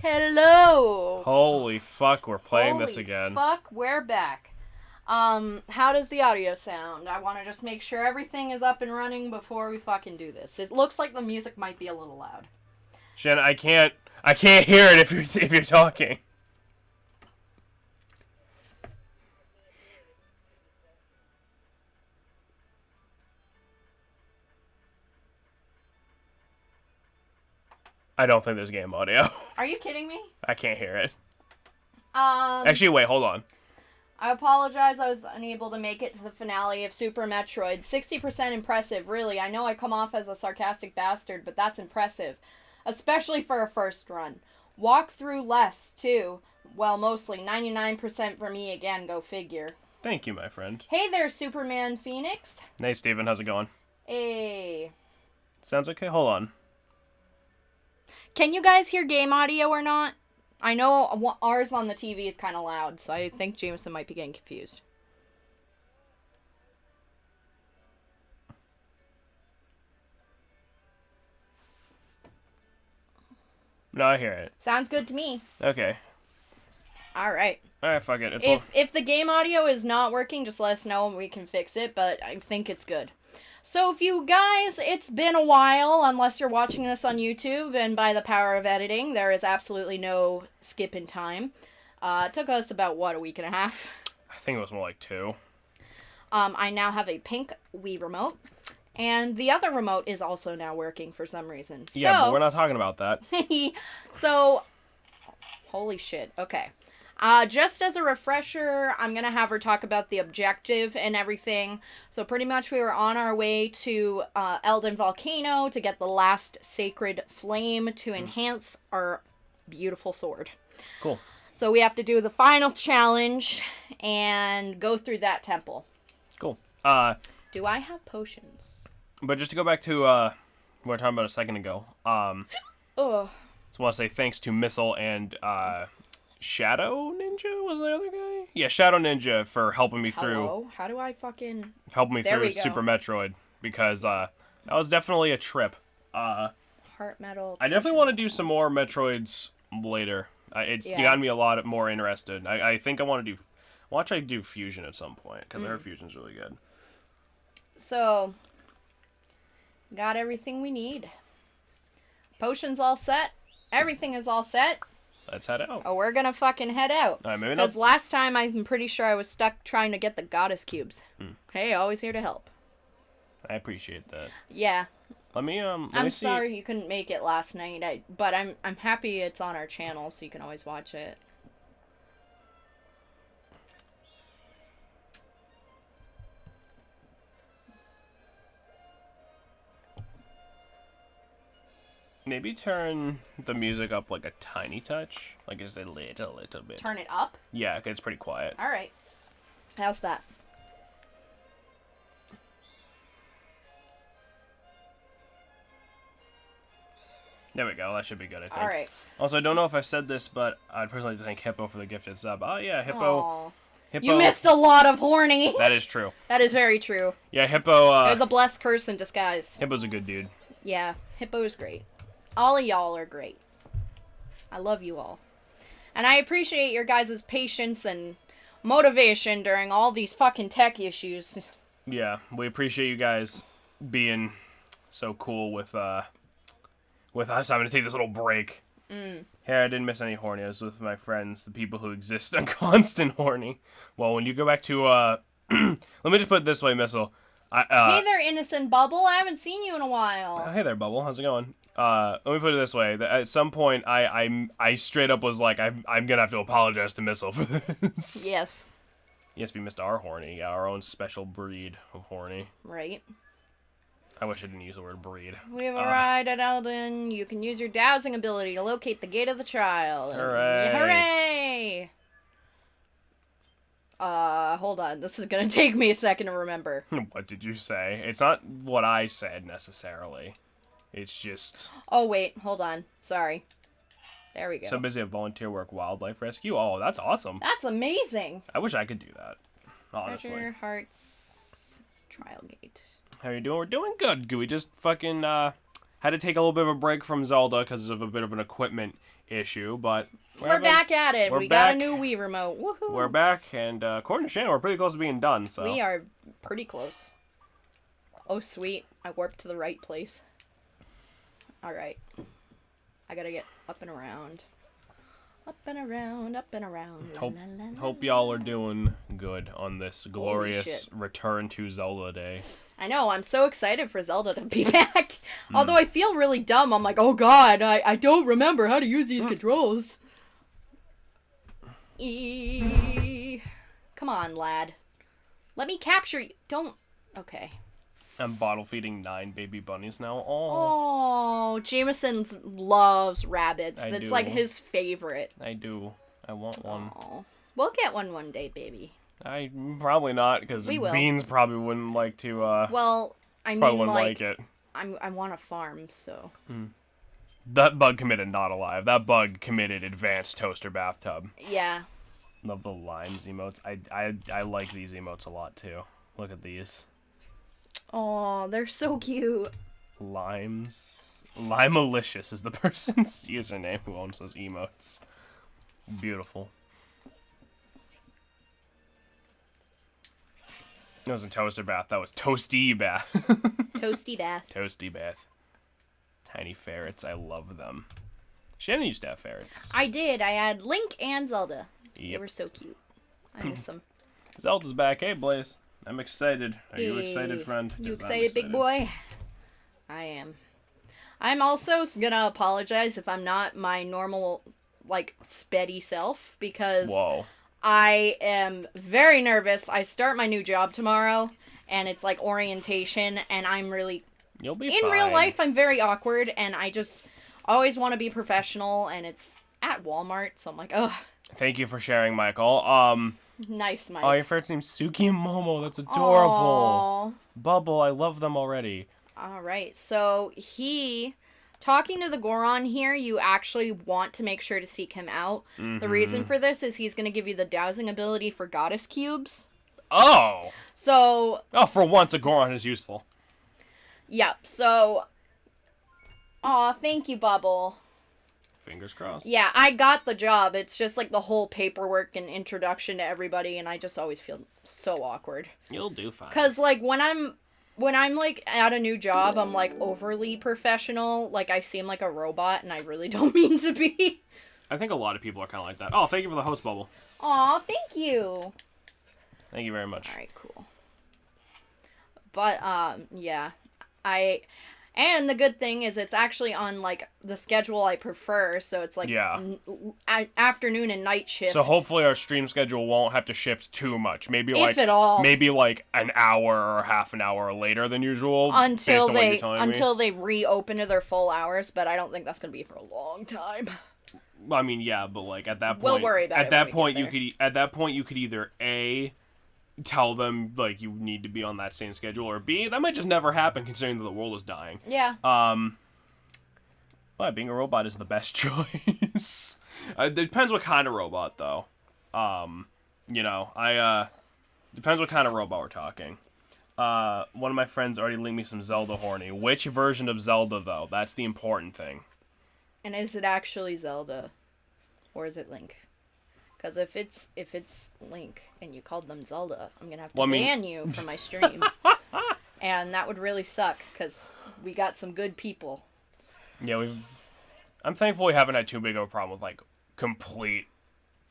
Hello. Holy fuck, we're playing this again. Fuck, we're back. How does the audio sound? I want to just make sure everything is up and running before we fucking do this. It looks like the music might be a little loud. Shannon, I can't hear it if you're talking. I don't think there's game audio. Are you kidding me? I can't hear it. Actually, wait, hold on. I apologize, I was unable to make it to the finale of Super Metroid. 60% impressive, really. I know I come off as a sarcastic bastard, but that's impressive. Especially for a first run. Walk through less, too. Well, mostly. 99% for me again, go figure. Thank you, my friend. Hey there, Superman Phoenix. Hey, Steven, how's it going? Hey. Sounds okay? Hold on. Can you guys hear game audio or not? I know ours on the TV is kind of loud, so I think Jameson might be getting confused. No, I hear it. Sounds good to me. Okay. Alright. Alright, fuck it. If the game audio is not working, just let us know and we can fix it, but I think it's good. So if you guys, it's been a while, unless you're watching this on YouTube, and by the power of editing, there is absolutely no skip in time. It took us about, what, a week and a half? I think it was more like 2. I now have a pink Wii remote, and the other remote is also now working for some reason. Yeah, but we're not talking about that. So, holy shit, okay. Just as a refresher, I'm going to have her talk about the objective and everything. So pretty much we were on our way to Elden Volcano to get the last sacred flame to enhance our beautiful sword. Cool. So we have to do the final challenge and go through that temple. Cool. Do I have potions? But just to go back to what we were talking about a second ago, Ugh. just want to say thanks to Missile and Shadow Ninja was the other guy? Yeah, Shadow Ninja for helping me through. How do I fucking... Helping me through Super Metroid. Because that was definitely a trip. Heart metal. I definitely want to do some more Metroids later. It's gotten me a lot more interested. I think I want to do... Watch I do Fusion at some point. Because I heard Fusion's really good. So... Got everything we need. Potions all set. Everything is all set. Let's head out. Oh, we're gonna fucking head out. Alright, maybe not. Because last time I'm pretty sure I was stuck trying to get the goddess cubes. Hey, always here to help. I appreciate that. Yeah. Let me I'm see. sorry you couldn't make it last night, but I'm happy it's on our channel so you can always watch it. Maybe turn the music up like a tiny touch. Like just a little bit. Turn it up? Yeah, it's pretty quiet. Alright. How's that? There we go. That should be good, I think. Alright. Also, I don't know if I've said this, but I'd personally like to thank Hippo for the gifted sub. Oh, yeah, Hippo. Aww. Hippo. You missed a lot of horny. That is true. That is very true. Yeah, Hippo. It was a blessed curse in disguise. Hippo's a good dude. Yeah, Hippo is great. All of y'all are great. I love you all. And I appreciate your guys' patience and motivation during all these fucking tech issues. Yeah, we appreciate you guys being so cool with us having to take this little break. Hey, I didn't miss any horny. I was with my friends, the people who exist on constant horny. Well, when you go back to, let me just put it this way, Missile. Hey there, innocent Bubble. I haven't seen you in a while. Hey there, Bubble. How's it going? Let me put it this way. At some point, I straight up was like, I'm gonna have to apologize to Missile for this. Yes. Yes, we missed our horny. Yeah, our own special breed of horny. Right. I wish I didn't use the word breed. We've arrived at Elden. You can use your dowsing ability to locate the gate of the trial. Hooray! Hooray! Hold on. This is gonna take me a second to remember. What did you say? It's not what I said, necessarily. It's just... Oh, wait. Hold on. Sorry. There we go. So busy at volunteer work, wildlife rescue. Oh, that's awesome. That's amazing. I wish I could do that, honestly. Treasure Hearts Trial Gate. How you doing? We're doing good. We just fucking, had to take a little bit of a break from Zelda because of a bit of an equipment issue, but we're back at it. we're We got a back. new Wii remote. Woohoo! We're back, and according to Shannon, we're pretty close to being done. So We are pretty close. Oh, sweet. I warped to the right place. Alright. I gotta get up and around. Up and around, up and around. Hope y'all are doing good on this glorious return to Zelda day. I know, I'm so excited for Zelda to be back. Although I feel really dumb. I'm like, oh god, I don't remember how to use these controls. Come on, lad. Let me capture you. Don't... Okay. I'm bottle feeding 9 baby bunnies now. Oh, Jameson loves rabbits. I That's do. like his favorite. I do. I want one. Oh. We'll get one day, baby. I probably not, because We will. Beans probably wouldn't like to. Well, I probably mean, wouldn't like, like it. I want a farm, so. That bug committed not alive. That bug committed advanced toaster bathtub. Yeah. Love the limes emotes. I like these emotes a lot too. Look at these. Oh, they're so cute. Limes. Limalicious is the person's username who owns those emotes. Beautiful. It wasn't toaster bath, that was toasty bath. Toasty bath. Toasty bath. Tiny ferrets, I love them. Shannon used to have ferrets. I did. I had Link and Zelda. They Yep. were so cute. I miss them. Zelda's back. Hey, Blaze. I'm excited. Are you excited, Hey, friend? You 'Cause I'm excited, big boy? I am. I'm also gonna apologize if I'm not my normal, like, speddy self, because Whoa. I am very nervous. I start my new job tomorrow, and it's like orientation, and I'm really... You'll be In fine. real life, I'm very awkward, and I just always want to be professional, and it's at Walmart, so I'm like, ugh, Thank you for sharing, Michael. nice, Mike. Oh, your ferret's name's Suki and Momo. That's adorable. Aw. Bubble, I love them already. All right, so talking to the Goron here, you actually want to make sure to seek him out. The reason for this is he's going to give you the dowsing ability for goddess cubes. Oh! So, Oh, for once, a Goron is useful. yep, so... Aw, thank you, Bubble. Fingers crossed. Yeah, I got the job. It's just like the whole paperwork and introduction to everybody, and I just always feel so awkward. You'll do fine. Cause like when I'm like at a new job, I'm like overly professional. Like I seem like a robot, and I really don't mean to be. I think a lot of people are kind of like that. Oh, thank you for the host bubble. Aw, thank you. Thank you very much. All right, cool. But yeah, and the good thing is it's actually on like the schedule I prefer, so it's like Yeah. Afternoon and night shift. So hopefully our stream schedule won't have to shift too much. Maybe if like at all. maybe like an hour or half an hour later than usual. based on what you're telling me. they reopen to their full hours, but I don't think that's gonna be for a long time. I mean, yeah, but like at that point, We'll worry about it at that when we point get you could either A, tell them like you need to be on that same schedule, or B, that might just never happen considering that the world is dying. Yeah. But being a robot is the best choice. It depends what kind of robot though. You know, depends what kind of robot we're talking. One of my friends already linked me some Zelda horny. Which version of Zelda though? That's the important thing. And is it actually Zelda, or is it Link? Because if it's Link and you called them Zelda, I'm gonna have to ban you from my stream, and that would really suck because we got some good people. Yeah, I'm thankful we haven't had too big of a problem with like complete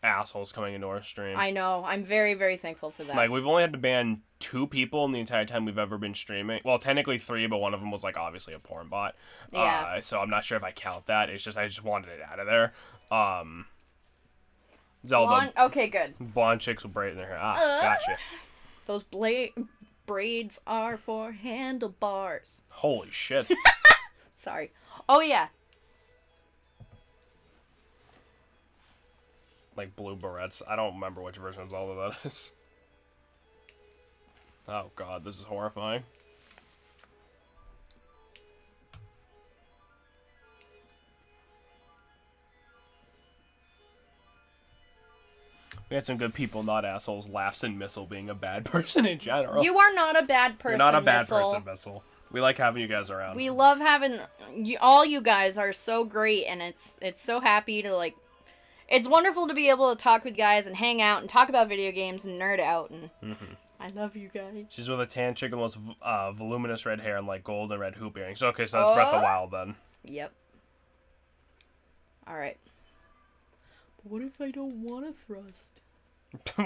assholes coming into our stream. I know. I'm very, very thankful for that. Like we've only had to ban 2 people in the entire time we've ever been streaming. Well, technically 3, but one of them was like obviously a porn bot. Yeah. So I'm not sure if I count that. It's just I just wanted it out of there. Zelda. Okay, good. Blonde chicks with braid in their hair. Gotcha. Those braids are for handlebars. Holy shit. Sorry. Oh yeah. Like blue barrettes. I don't remember which version of Zelda that is. Oh god, this is horrifying. We had some good people, not assholes. Laughs and Missile being a bad person in general. You are not a bad person. You're not a bad Missile. person, Missile. We like having you guys around. We love having you, all you guys are so great, and it's so happy to like. It's wonderful to be able to talk with guys and hang out and talk about video games and nerd out, and I love you guys. She's with a tan chick, the most voluminous red hair and like gold and red hoop earrings. Okay, so that's Breath of the Wild then. Yep. All right. But what if I don't want to thrust?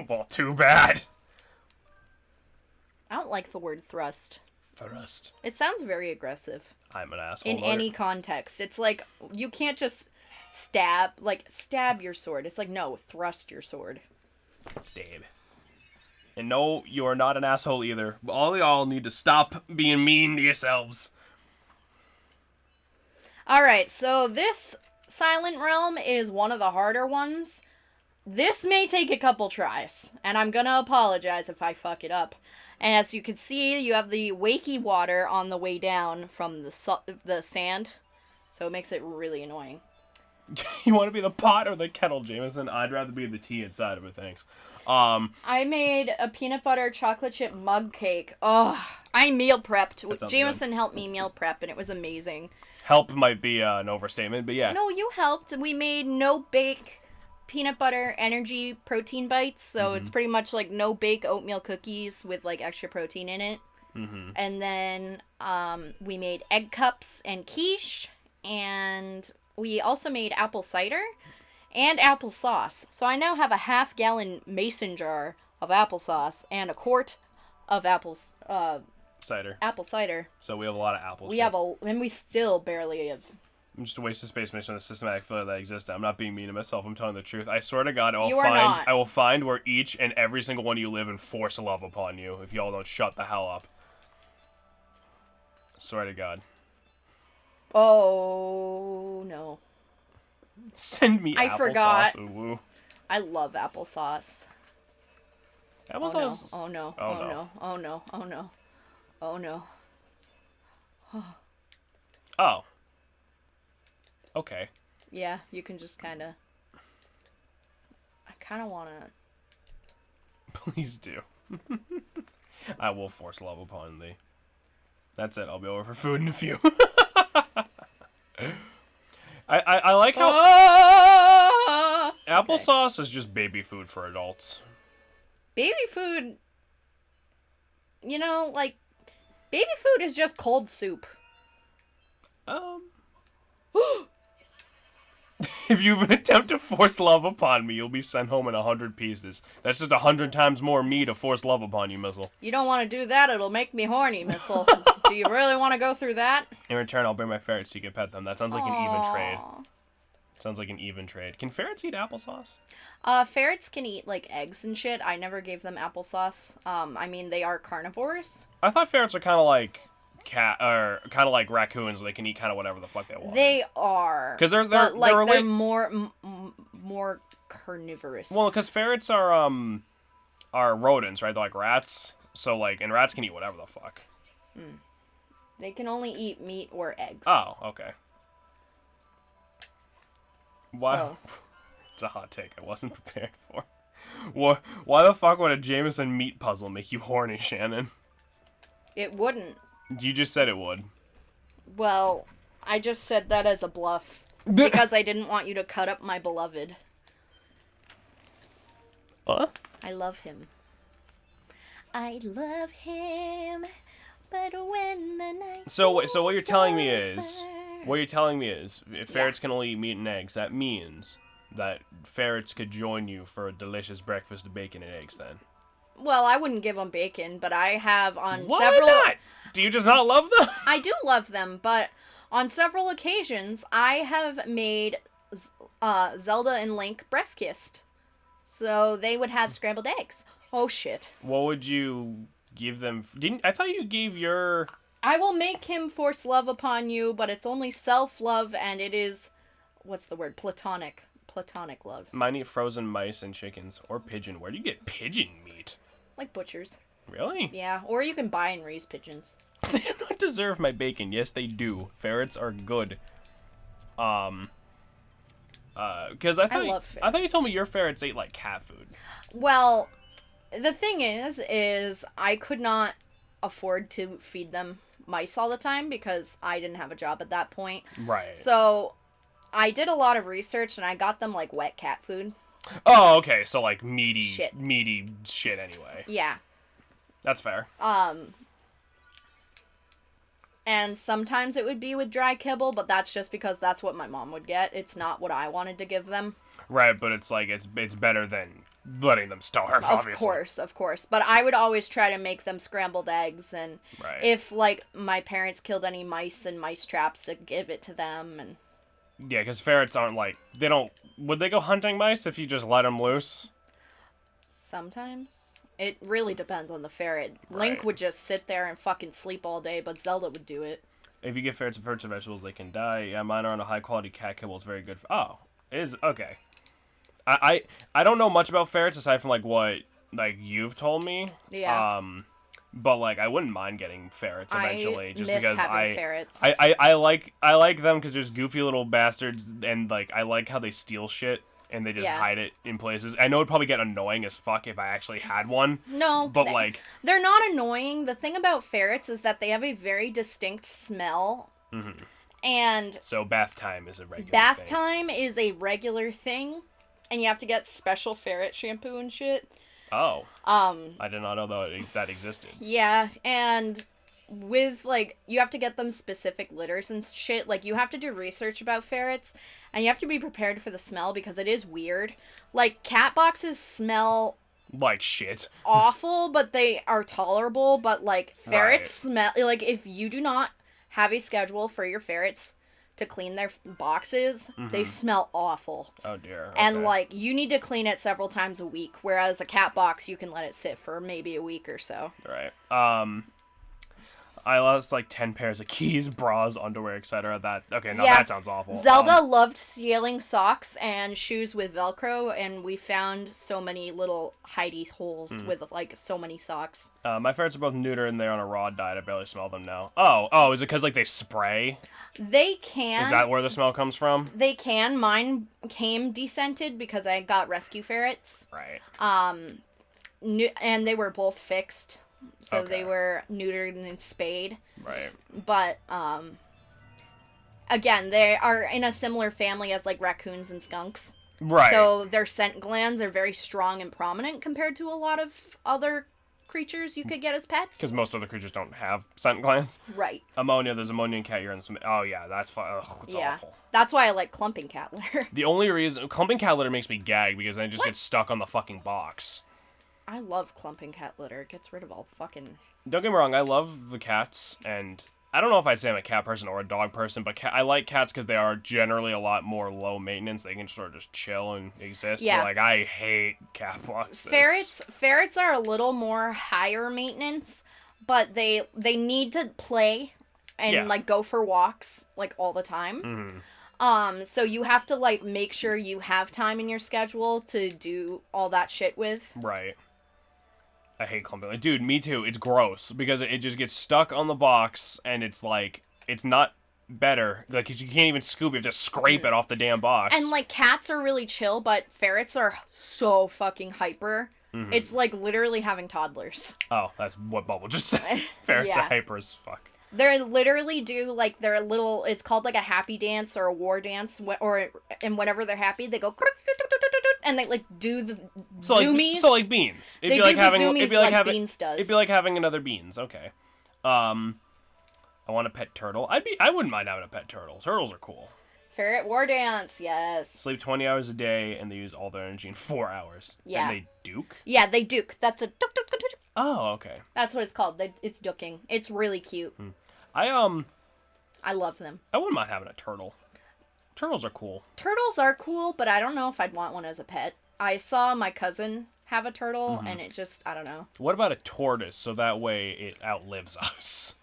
Well, too bad. I don't like the word thrust. Thrust. It sounds very aggressive. I'm an asshole. In any context. It's like, you can't just stab your sword. It's like, no, thrust your sword. Stab. And no, you are not an asshole either. All y'all need to stop being mean to yourselves. Alright, so this Silent Realm is one of the harder ones. This may take a couple tries, and I'm gonna apologize if I fuck it up. As you can see, you have the wakey water on the way down from the sand, so it makes it really annoying. You want to be the pot or the kettle, Jameson? I'd rather be the tea inside of it, thanks. I made a peanut butter chocolate chip mug cake. Oh, I meal prepped. Jameson helped me meal prep, and it was amazing. Help might be an overstatement, but yeah. No, you helped. We made no-bake peanut butter energy protein bites, so it's pretty much like no-bake oatmeal cookies with like extra protein in it. And then we made egg cups and quiche, and we also made apple cider and applesauce. So I now have a half-gallon mason jar of applesauce and a quart of cider. Apple cider. So we have a lot of apples. And we still barely have. I'm just a waste of space based on the systematic failure that exists. I'm not being mean to myself. I'm telling the truth. I swear to God, I will find where each and every single one of you live and force love upon you if y'all don't shut the hell up. I swear to God. Oh no. Send me applesauce. Forgot. Ooh. I love applesauce. Applesauce. Oh no. Oh, Oh no. no. Oh no. Oh no. Oh no. Oh. Okay. Yeah, you can just kind of. I kind of want to. Please do. I will force love upon thee. That's it. I'll be over for food in a few. I like how applesauce is just baby food for adults. Baby food. You know, like baby food is just cold soup. If you attempt to force love upon me, you'll be sent home in 100 pieces. That's just 100 times more me to force love upon you, Missile. You don't want to do that, it'll make me horny, Missile. Do you really want to go through that? In return, I'll bring my ferrets so you can pet them. That sounds like an even trade. Sounds like an even trade. Can ferrets eat applesauce? Ferrets can eat, like, eggs and shit. I never gave them applesauce. I mean, they are carnivores. I thought ferrets are kind of like like raccoons. They can eat kind of whatever the fuck they want. They are. Because they're more carnivorous. Well, because ferrets are rodents, right? They're like rats. So like, and rats can eat whatever the fuck. They can only eat meat or eggs. Oh, okay. Why? So. It's a hot take I wasn't prepared for. Why the fuck would a Jameson meat puzzle make you horny, Shannon? It wouldn't. You just said it would. Well, I just said that as a bluff. Because I didn't want you to cut up my beloved. What? I love him. I love him, but when the night So what you're telling me is, if ferrets can only eat meat and eggs, that means that ferrets could join you for a delicious breakfast of bacon and eggs then. Well, I wouldn't give them bacon, but I have on Why several... not? Do you just not love them? I do love them, but on several occasions, I have made Zelda and Link breakfast. So they would have scrambled eggs. Oh, shit. What would you give them? I thought you gave your... I will make him force love upon you, but it's only self-love, and it is... What's the word? Platonic. Platonic love. Mine eat frozen mice and chickens. Or pigeon. Where do you get pigeon meat? Like butchers. Really? Yeah, or you can buy and raise pigeons. They do not deserve my bacon. Yes, they do. Ferrets are good. Because I thought you told me your ferrets ate like cat food. Well, the thing is I could not afford to feed them mice all the time because I didn't have a job at that point. Right. So I did a lot of research and I got them like wet cat food. Oh, okay. So like meaty shit anyway. Yeah. That's fair. And sometimes it would be with dry kibble, but that's just because that's what my mom would get. It's not what I wanted to give them. Right, but it's like it's better than letting them starve, obviously. Of course. But I would always try to make them scrambled eggs, and if like my parents killed any mice in mice traps, to give it to them. And yeah, because ferrets aren't like would they go hunting mice if you just let them loose? Sometimes. It really depends on the ferret. Right. Link would just sit there and fucking sleep all day, but Zelda would do it. If you give ferrets and fruits or vegetables, they can die. Yeah, mine are on a high quality cat kibble. It's very good. Oh, it is okay. I don't know much about ferrets aside from like what like you've told me. Yeah. But like I wouldn't mind getting ferrets eventually, just because ferrets. I like them because there's goofy little bastards, and like I like how they steal shit. And they just hide it in places. I know it'd probably get annoying as fuck if I actually had one. No. But, like... They're not annoying. The thing about ferrets is that they have a very distinct smell. Mm-hmm. And... So bath time is a regular thing. Bath time is a regular thing. And you have to get special ferret shampoo and shit. Oh. I did not know that existed. Yeah, and... with, like, you have to get them specific litters and shit. Like, you have to do research about ferrets, and you have to be prepared for the smell because it is weird. Like, cat boxes smell... like shit. awful, but they are tolerable. But, like, ferrets smell... Like, if you do not have a schedule for your ferrets to clean their boxes, they smell awful. Oh, dear. Okay. And, like, you need to clean it several times a week, whereas a cat box, you can let it sit for maybe a week or so. Right. I lost like 10 pairs of keys, bras, underwear, etc. That sounds awful. Zelda loved stealing socks and shoes with Velcro, and we found so many little hidey holes with like so many socks. My ferrets are both neutered and they're on a raw diet. I barely smell them now. Oh, is it because like they spray? They can. Is that where the smell comes from? They can. Mine came descented because I got rescue ferrets. Right. And they were both fixed. So Okay. they were neutered and spayed. Right. But, again, they are in a similar family as, like, raccoons and skunks. Right. So their scent glands are very strong and prominent compared to a lot of other creatures you could get as pets. Because most other creatures don't have scent glands. Right. Ammonia, there's ammonia in cat urine. Oh, yeah, that's fun. Ugh, it's awful. That's why I like clumping cat litter. The only reason... clumping cat litter makes me gag because then it just gets stuck on the fucking box. I love clumping cat litter. It gets rid of all the fucking... Don't get me wrong, I love the cats, and I don't know if I'd say I'm a cat person or a dog person, but I like cats because they are generally a lot more low maintenance. They can sort of just chill and exist. Yeah. But, like, I hate cat boxes. Ferrets are a little more higher maintenance, but they need to play and like go for walks like all the time. So you have to like make sure you have time in your schedule to do all that shit with. Right. I hate clumping. Like, dude, me too. It's gross because it just gets stuck on the box, and it's like it's not better. Like you can't even scoop it; just scrape it off the damn box. And like cats are really chill, but ferrets are so fucking hyper. It's like literally having toddlers. Oh, that's what Bubble just said. Ferrets are hyper as fuck. They literally do like their little. It's called like a happy dance or a war dance, and whenever they're happy, they go and they like do the zoomies. So like beans. They do the zoomies like Beans does. It'd be like having another beans. Okay. I want a pet turtle. I wouldn't mind having a pet turtle. Turtles are cool. Ferret war dance, yes. Sleep 20 hours a day, and they use all their energy in 4 hours. Yeah. And they duke? Yeah, they duke. That's a duk, duk, duk, duk. Oh, okay. That's what it's called. It's duking. It's really cute. I love them. I wouldn't mind having a turtle. Turtles are cool. Turtles are cool, but I don't know if I'd want one as a pet. I saw my cousin have a turtle, and it just, I don't know. What about a tortoise, so that way it outlives us?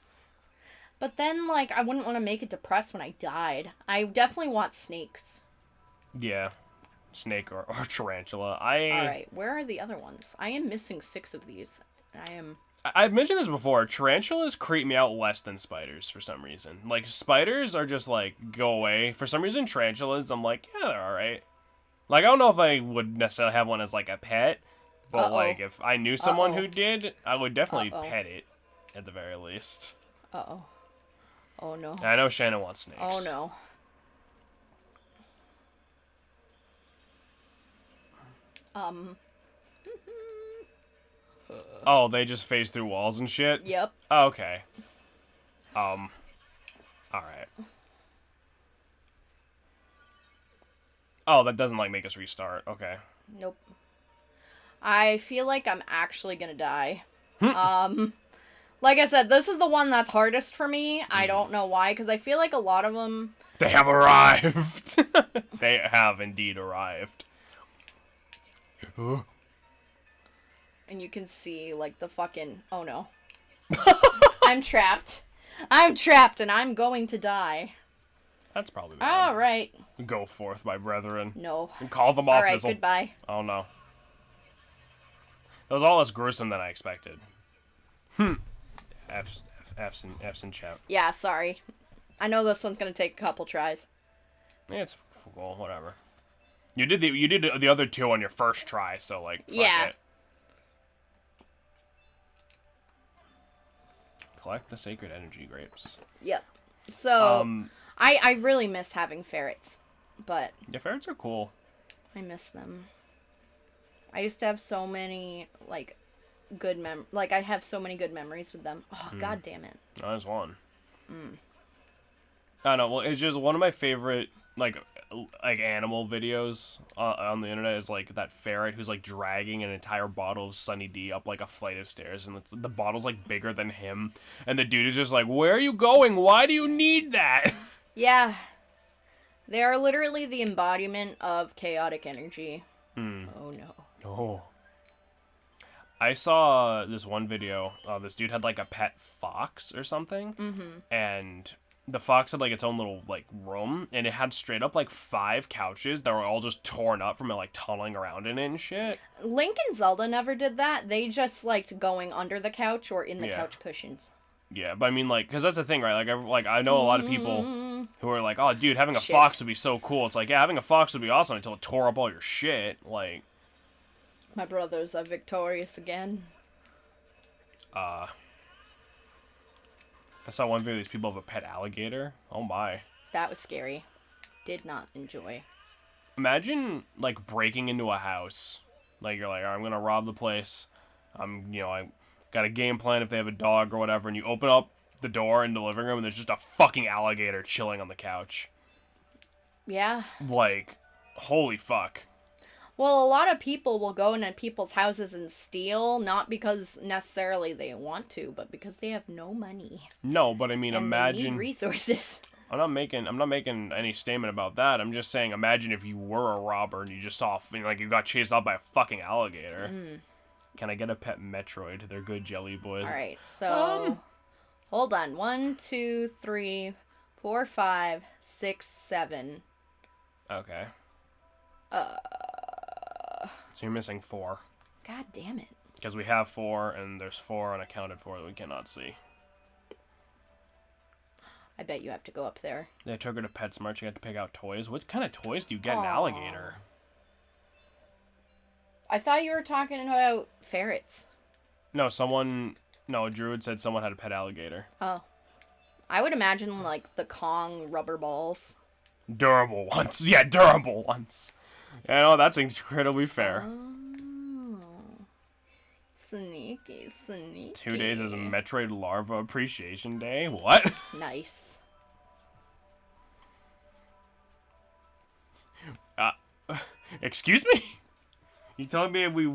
But then, like, I wouldn't want to make it depressed when I died. I definitely want snakes. Yeah. Snake or tarantula. Alright, where are the other ones? I am missing 6 of these. I've mentioned this before. Tarantulas creep me out less than spiders for some reason. Like, spiders are just like, go away. For some reason, tarantulas, I'm like, yeah, they're alright. Like, I don't know if I would necessarily have one as, like, a pet. But, like, if I knew someone who did, I would definitely pet it, at the very least. Uh-oh. Oh no. I know Shannon wants snakes. Oh no. Oh, they just phase through walls and shit? Yep. Oh, okay. Alright. Oh, that doesn't, like, make us restart. Okay. Nope. I feel like I'm actually gonna die. Like I said, this is the one that's hardest for me. I don't know why, because I feel like a lot of them... They have arrived! They have indeed arrived. And you can see, like, the fucking... Oh, no. I'm trapped. I'm trapped, and I'm going to die. That's probably bad. Alright. Go forth, my brethren. No. And call them off, Alright, Bizzle. goodbye. Oh, no. That was all less gruesome than I expected. F's in chat. Yeah, sorry. I know this one's gonna take a couple tries. Yeah, it's cool. Whatever. You did the other two on your first try, so, like, fuck Yeah. it. Collect the sacred energy grapes. Yep. So, I really miss having ferrets, but... Yeah, ferrets are cool. I miss them. I used to have so many, like, I have so many good memories with them. Oh, god damn it. Oh, there's one. I don't know. Well, it's just one of my favorite, like animal videos on the internet is, like, that ferret who's, like, dragging an entire bottle of Sunny D up, like, a flight of stairs, and the bottle's, like, bigger than him, and the dude is just like, where are you going? Why do you need that? Yeah. They are literally the embodiment of chaotic energy. Oh, no. Oh. I saw this one video. This dude had, like, a pet fox or something, and the fox had, like, its own little, like, room, and it had straight up, like, 5 couches that were all just torn up from it, like, tunneling around in it and shit. Link and Zelda never did that. They just liked going under the couch or in the couch cushions. Yeah, but I mean, like, because that's the thing, right? Like, I know a lot of people who are like, oh, dude, having a fox would be so cool. It's like, yeah, having a fox would be awesome until it tore up all your shit. Like, my brothers are victorious again. I saw one video of these people have a pet alligator. Oh my. That was scary. Did not enjoy. Imagine, like, breaking into a house. Like, you're like, I'm gonna rob the place. I got a game plan if they have a dog or whatever, and you open up the door in the living room and there's just a fucking alligator chilling on the couch. Yeah. Like, holy fuck. Well, a lot of people will go into people's houses and steal, not because necessarily they want to, but because they have no money. No, but I mean, and imagine... they need resources. I'm not making any statement about that. I'm just saying, imagine if you were a robber and you just saw, like, you got chased out by a fucking alligator. Can I get a pet Metroid? They're good jelly boys. Alright, so... hold on. 1, 2, 3, 4, 5, 6, 7. Okay. So you're missing 4. God damn it. Because we have 4, and there's 4 unaccounted for that we cannot see. I bet you have to go up there. They took her to PetSmart. You had to pick out toys. What kind of toys do you get an alligator? I thought you were talking about ferrets. No, Druid said someone had a pet alligator. Oh. I would imagine, like, the Kong rubber balls. Durable ones. Yeah, durable ones. Yeah, no, that's incredibly fair. Oh. Sneaky, sneaky. 2 days as a Metroid Larva Appreciation Day? What? Nice. Excuse me? You telling me we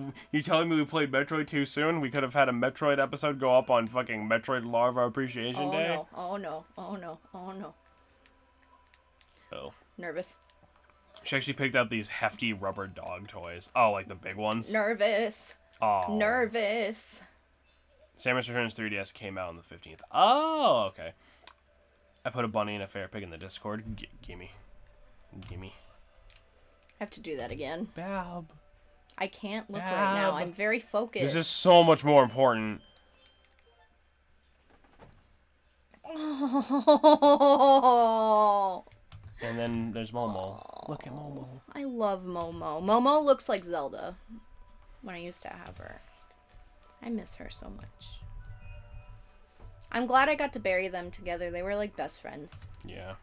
played Metroid too soon? We could have had a Metroid episode go up on fucking Metroid Larva Appreciation Day? No. Oh no. Oh no. Oh no. Oh. Nervous. She actually picked out these hefty rubber dog toys. Oh, like the big ones? Nervous. Oh. Nervous. Samus Returns 3DS came out on the 15th. Oh, okay. I put a bunny and a fair pig in the Discord. Gimme. I have to do that again. Bab. I can't look right now. I'm very focused. This is so much more important. Oh. And then there's Momo. Look at Momo. I love Momo. Momo looks like Zelda when I used to have her. I miss her so much. I'm glad I got to bury them together. They were like best friends. Yeah.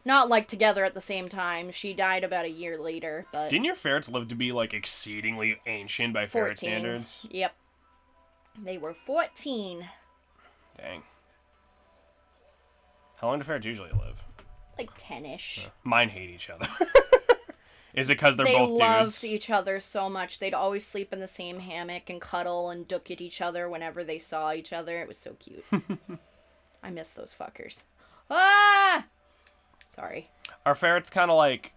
Not like together at the same time. She died about a year later, but Didn't your ferrets live to be like exceedingly ancient by ferret 14. standards? Yep. They were 14. Dang. How long do ferrets usually live? Like 10-ish. Mine hate each other. Is it because they're They both loved dudes? each other so much. They'd always sleep in the same hammock and cuddle and duck at each other whenever they saw each other. It was so cute. I miss those fuckers. Ah! Sorry. Our ferret's kind of like,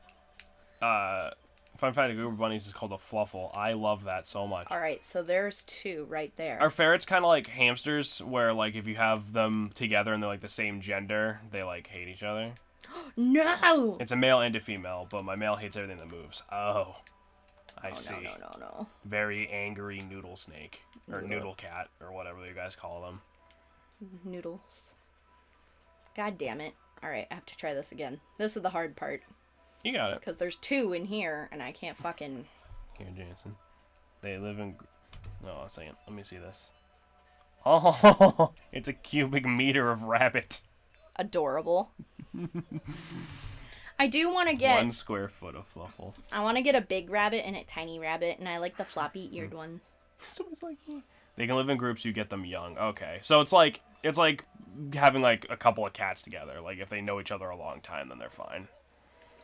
fun fact, a group of bunnies is called a fluffle. I love that so much. All right, so there's 2 right there. Our ferret's kind of like hamsters, where like if you have them together and they're like the same gender, they like hate each other. No! It's a male and a female, but my male hates everything that moves. Oh, I see. No. Very angry noodle snake or Noodle. noodle cat or whatever you guys call them. Noodles. God damn it. All right, I have to try this again. This is the hard part. You got it. Because there's 2 in here, and I can't fucking... Here, Jason. They live in... No, a second. Let me see this. Oh, it's a cubic meter of rabbit. Adorable. I do want to get... 1 square foot of fluffle. I want to get a big rabbit and a tiny rabbit, and I like the floppy-eared ones. So it's like... They can live in groups, you get them young. Okay. So it's like having like a couple of cats together. Like if they know each other a long time, then they're fine.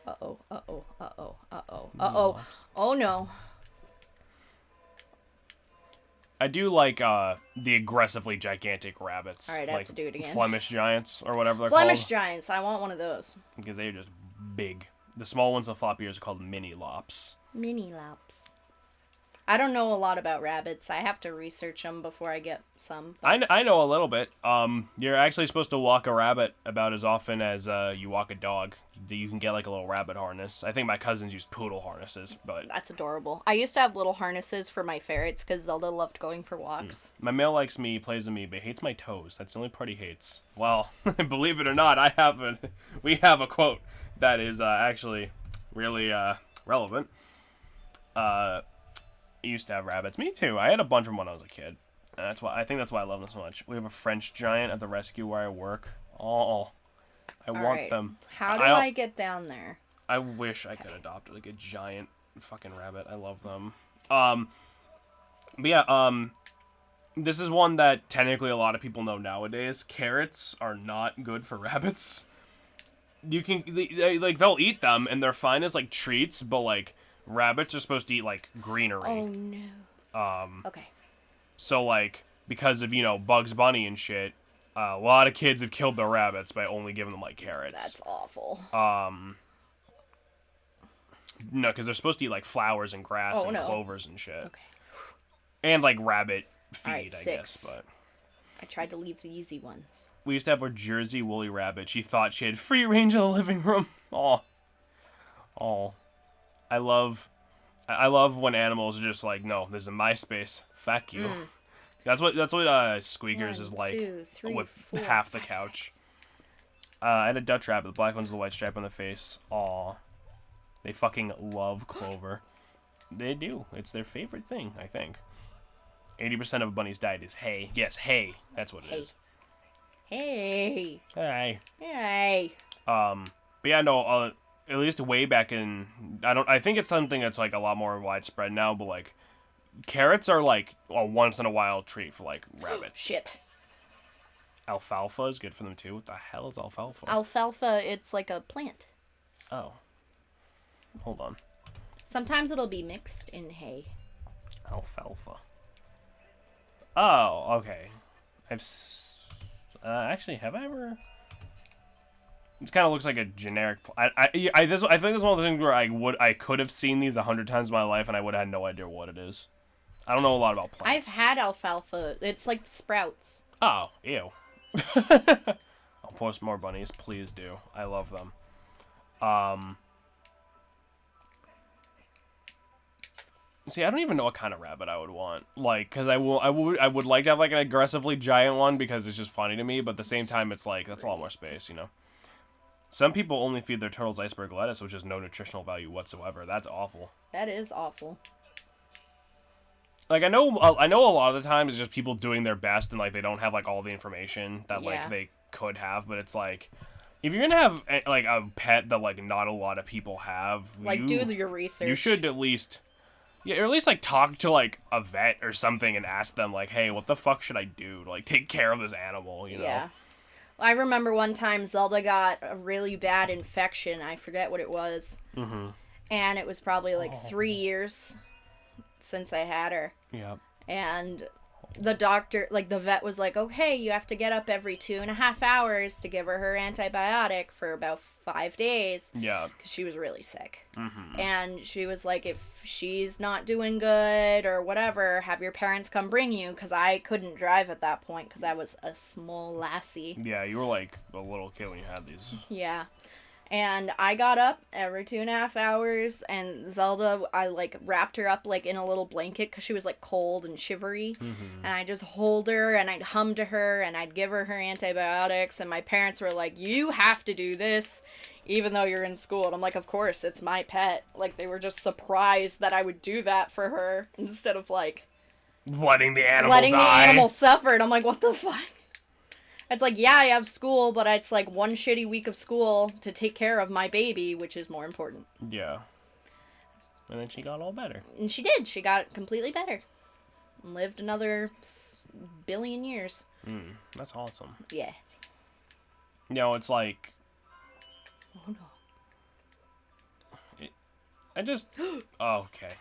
Uh-oh, uh-oh, uh-oh, uh-oh, uh-oh. Oh, no. I do like the aggressively gigantic rabbits. All right, I like have to do it again. Flemish giants or whatever they're Flemish called. giants. I want one of those. Because they're just big. The small ones with flop ears are called mini lops. Mini lops. I don't know a lot about rabbits. I have to research them before I get some. I know a little bit. You're actually supposed to walk a rabbit about as often as you walk a dog. You can get like a little rabbit harness. I think my cousins use poodle harnesses, but That's adorable. I used to have little harnesses for my ferrets because Zelda loved going for walks. my male likes me, plays with me, but hates my toes. That's the only part he hates. Well, believe it or not, we have a quote that is actually really relevant. Used to have rabbits. Me too. I had a bunch of them when I was a kid. And I think that's why I love them so much. We have a French giant at the rescue where I work. Oh, I want right. them. How do I get down there? I wish I could adopt like a giant fucking rabbit. I love them. But yeah, this is one that technically a lot of people know nowadays. Carrots are not good for rabbits. You can they'll eat them and they're fine as like treats, but like rabbits are supposed to eat like greenery. Oh no. Okay. So like because of Bugs Bunny and shit, a lot of kids have killed their rabbits by only giving them like carrots. That's awful. No, because they're supposed to eat like flowers and grass and no. clovers and shit. Okay. And like rabbit feed, Alright, I 6. guess. But I tried to leave the easy ones. we used to have a Jersey woolly rabbit. She thought she had free range in the living room. Oh, I love when animals are just like, no, this is my space. Fuck you. That's what Squeakers is 1, like 2, 3, with 4, half the 5, couch. 6. I had a Dutch rabbit. The black one's the white stripe on the face. Aw. They fucking love clover. They do. It's their favorite thing, I think. 80% of a bunny's diet is hay. Yes, hay. That's what it is. Hey. Hey. Hey. But yeah, no, at least way back in... I think it's something that's like a lot more widespread now, but like... Carrots are like a once-in-a-while treat for like rabbits. Shit. Alfalfa is good for them too. What the hell is alfalfa? Alfalfa, it's like a plant. Oh. Hold on. Sometimes it'll be mixed in hay. Alfalfa. Oh, okay. Actually, have I ever? It kind of looks like a generic. I think this is one of the things where I could have seen these 100 times in my life and I would have had no idea what it is. I don't know a lot about plants. I've had alfalfa. It's like sprouts. Oh, ew. I'll post more bunnies, please do. I love them. See, I don't even know what kind of rabbit I would want. Like, because I would like to have like an aggressively giant one because it's just funny to me. But at the same time, it's like that's a lot more space, Some people only feed their turtles iceberg lettuce, which has no nutritional value whatsoever. That's awful. That is awful. like I know a lot of the time it's just people doing their best and like they don't have like all the information that Yeah. like they could have, but it's like if you're gonna have like a pet that like not a lot of people have, Like, do your research. you should at least or at least like talk to like a vet or something and ask them like, hey, what the fuck should I do to like take care of this animal, you know? Yeah. I remember one time Zelda got a really bad infection. I forget what it was. Mm-hmm. And it was probably like 3 years since I had her. Yeah. And the doctor, like the vet was like, okay, you have to get up every 2.5 hours to give her antibiotic for about 5 days. Yeah. Because she was really sick. Mm-hmm. And she was like, if she's not doing good or whatever, have your parents come bring you. Because I couldn't drive at that point because I was a small lassie. Yeah, you were like a little kid when you had these. Yeah. And I got up every 2.5 hours, and Zelda, I, like, wrapped her up, like, in a little blanket, because she was, like, cold and shivery, Mm-hmm. and I just hold her, and I'd hum to her, and I'd give her antibiotics, and my parents were like, you have to do this, even though you're in school, and I'm like, of course, it's my pet. Like, they were just surprised that I would do that for her, instead of, like, letting the animal suffer, and I'm like, what the fuck? It's like, yeah, I have school, but it's like one shitty week of school to take care of my baby, which is more important. Yeah. And then she got all better. And she did. She got completely better. And lived another billion years. That's awesome. Yeah. You know, it's like... Oh, no. I just... Oh, okay.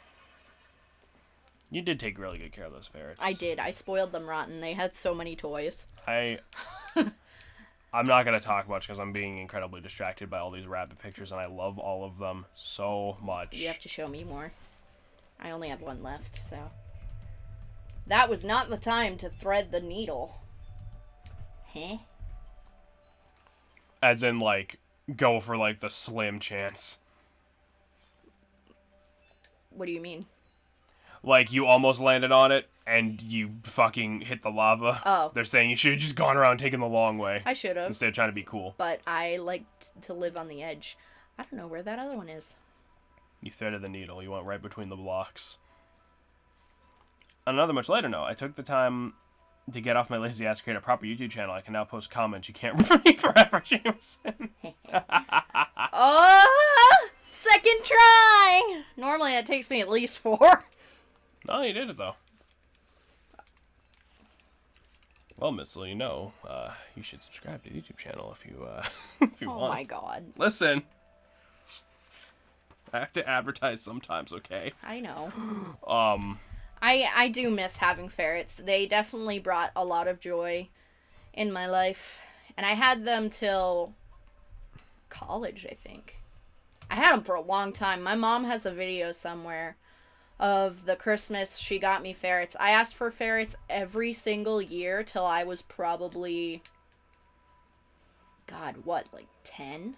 You did take really good care of those ferrets. I did. I spoiled them rotten. They had so many toys. I'm not going to talk much because I'm being incredibly distracted by all these rabbit pictures, and I love all of them so much. You have to show me more. I only have one left, so... That was not the time to thread the needle. Huh? As in, like, go for, like, the slim chance. What do you mean? Like, you almost landed on it, and you fucking hit the lava. Oh. They're saying you should have just gone around taking the long way. I should have. Instead of trying to be cool. But I liked to live on the edge. I don't know where that other one is. You threaded the needle. You went right between the blocks. On another much later note, I took the time to get off my lazy ass, create a proper YouTube channel. I can now post comments. You can't remember me forever, Jameson. Oh! Second try! Normally that takes me at least 4. No, you did it, though. Well, Miss Lee, you should subscribe to the YouTube channel if you, if you want. Oh my god. Listen. I have to advertise sometimes, okay? I know. Um... I do miss having ferrets. They definitely brought a lot of joy in my life. And I had them till college, I think. I had them for a long time. My mom has a video somewhere of the Christmas she got me ferrets. I asked for ferrets every single year till I was probably... God, what, like 10?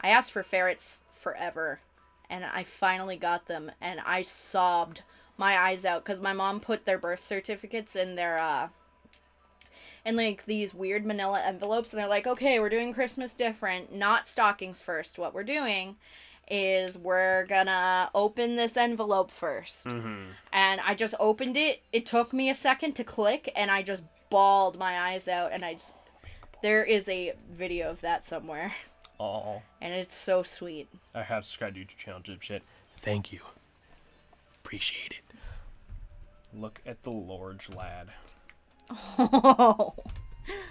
I asked for ferrets forever. And I finally got them. And I sobbed my eyes out because my mom put their birth certificates in their in like these weird manila envelopes, and they're like, okay, we're doing Christmas different, not stockings first. What we're doing is we're gonna open this envelope first. Mm-hmm. And I just opened it. It took me a second to click, and I just bawled my eyes out, and there is a video of that somewhere. Oh. And it's so sweet. I have subscribed to your YouTube channel, Gypshit. Thank you. Appreciate it. Look at the large lad. Oh.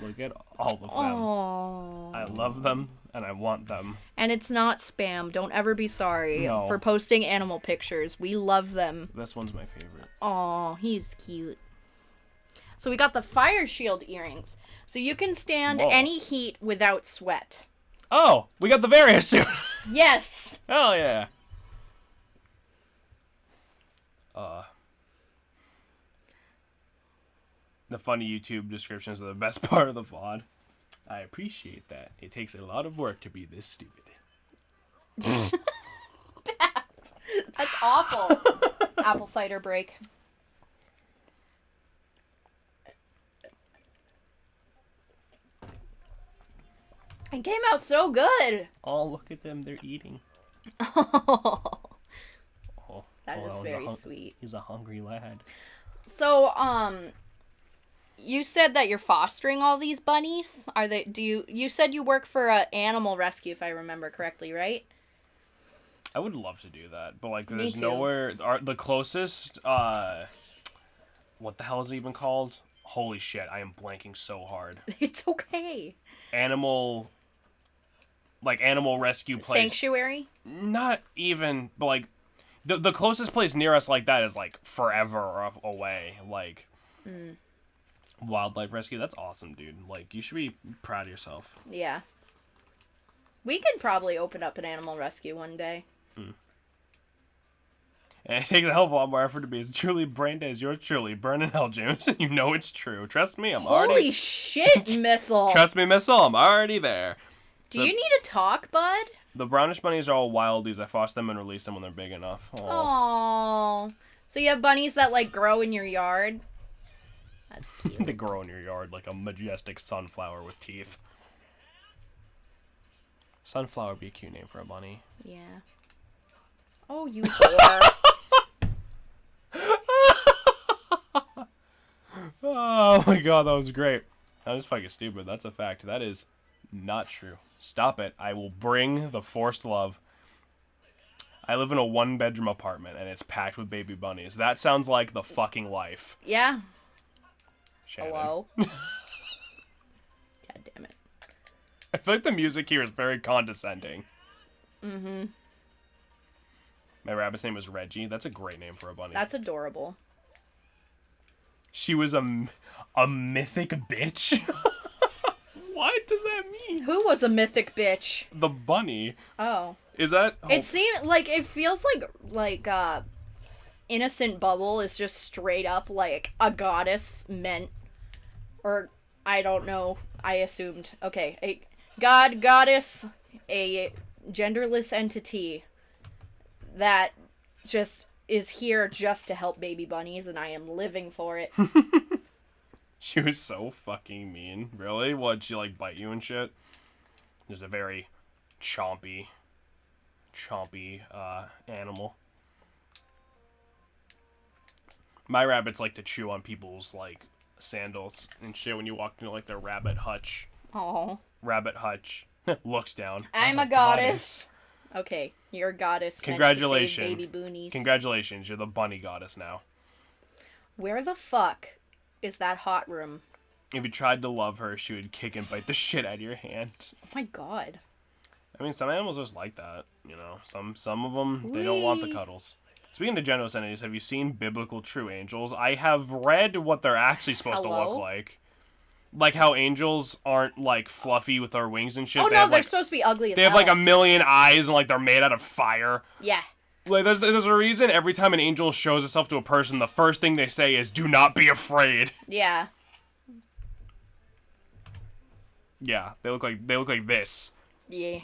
Look at all of them. Oh. I love them, and I want them. And it's not spam. Don't ever be sorry No. for posting animal pictures. We love them. This one's my favorite. Oh, he's cute. So we got the fire shield earrings. So you can stand Whoa. any heat without sweat. Oh, we got the various suit. Yes. Hell yeah. The funny YouTube descriptions are the best part of the VOD. I appreciate that. It takes a lot of work to be this stupid. That's awful. Apple cider break. It came out so good. Oh, look at them. They're eating. Oh, Oh, that hold is on. very sweet. He's a hungry lad. So, you said that you're fostering all these bunnies. You said you work for an animal rescue, if I remember correctly, right? I would love to do that, but like, Me there's too. nowhere. The closest, what the hell is it even called? Holy shit, I am blanking so hard. It's okay. Animal rescue place. Sanctuary? Not even, but like, the closest place near us like that is like forever away. Like, wildlife rescue. That's awesome, dude. Like, you should be proud of yourself. Yeah. We could probably open up an animal rescue one day. And it takes a hell of a lot more effort to be as truly brain dead as yours truly, Burnin' Hell, James. You know it's true. Trust me, I'm already... Holy shit, Missile! Trust me, Missile, I'm already there. Do you need to talk, bud? The brownish bunnies are all wildies. I foster them and release them when they're big enough. Aww. So you have bunnies that, like, grow in your yard? That's cute. They grow in your yard like a majestic sunflower with teeth. Sunflower would be a cute name for a bunny. Yeah. Oh, you whore. Oh my god, that was great. That was fucking stupid. That's a fact. That is not true. Stop it. I will bring the forced love. I live in a one-bedroom apartment, and it's packed with baby bunnies. That sounds like the fucking life. Yeah. Shannon. Hello? God damn it. I feel like the music here is very condescending. Mm-hmm. My rabbit's name was Reggie. That's a great name for a bunny. That's adorable. She was a mythic bitch? What does that mean? Who was a mythic bitch? The bunny. Oh. Is that... It seems like, it feels like, Innocent Bubble is just straight up, like, a goddess meant, or, I don't know, I assumed. Okay, a goddess, a genderless entity that just is here just to help baby bunnies, and I am living for it. She was so fucking mean. Really? What'd she, like, bite you and shit? Just a very chompy animal. My rabbits like to chew on people's, like, sandals and shit when you walk into, like, their rabbit hutch. Oh. Rabbit hutch. Looks down. I'm a goddess. Okay, you're a goddess. Congratulations. Meant to save baby boonies. Congratulations, you're the bunny goddess now. Where the fuck is that hot room? If you tried to love her, she would kick and bite the shit out of your hand. Oh my god. I mean, some animals just like that, you know. Some of them, they don't want the cuddles. Speaking of generous entities, have you seen biblical true angels? I have read what they're actually supposed to look like. Like how angels aren't, like, fluffy with their wings and shit. Oh, no, they're supposed to be ugly as They have, like, a million eyes and, like, they're made out of fire. Yeah. Like, there's a reason every time an angel shows itself to a person, the first thing they say is, "Do not be afraid." Yeah. Yeah, they look like this. Yeah.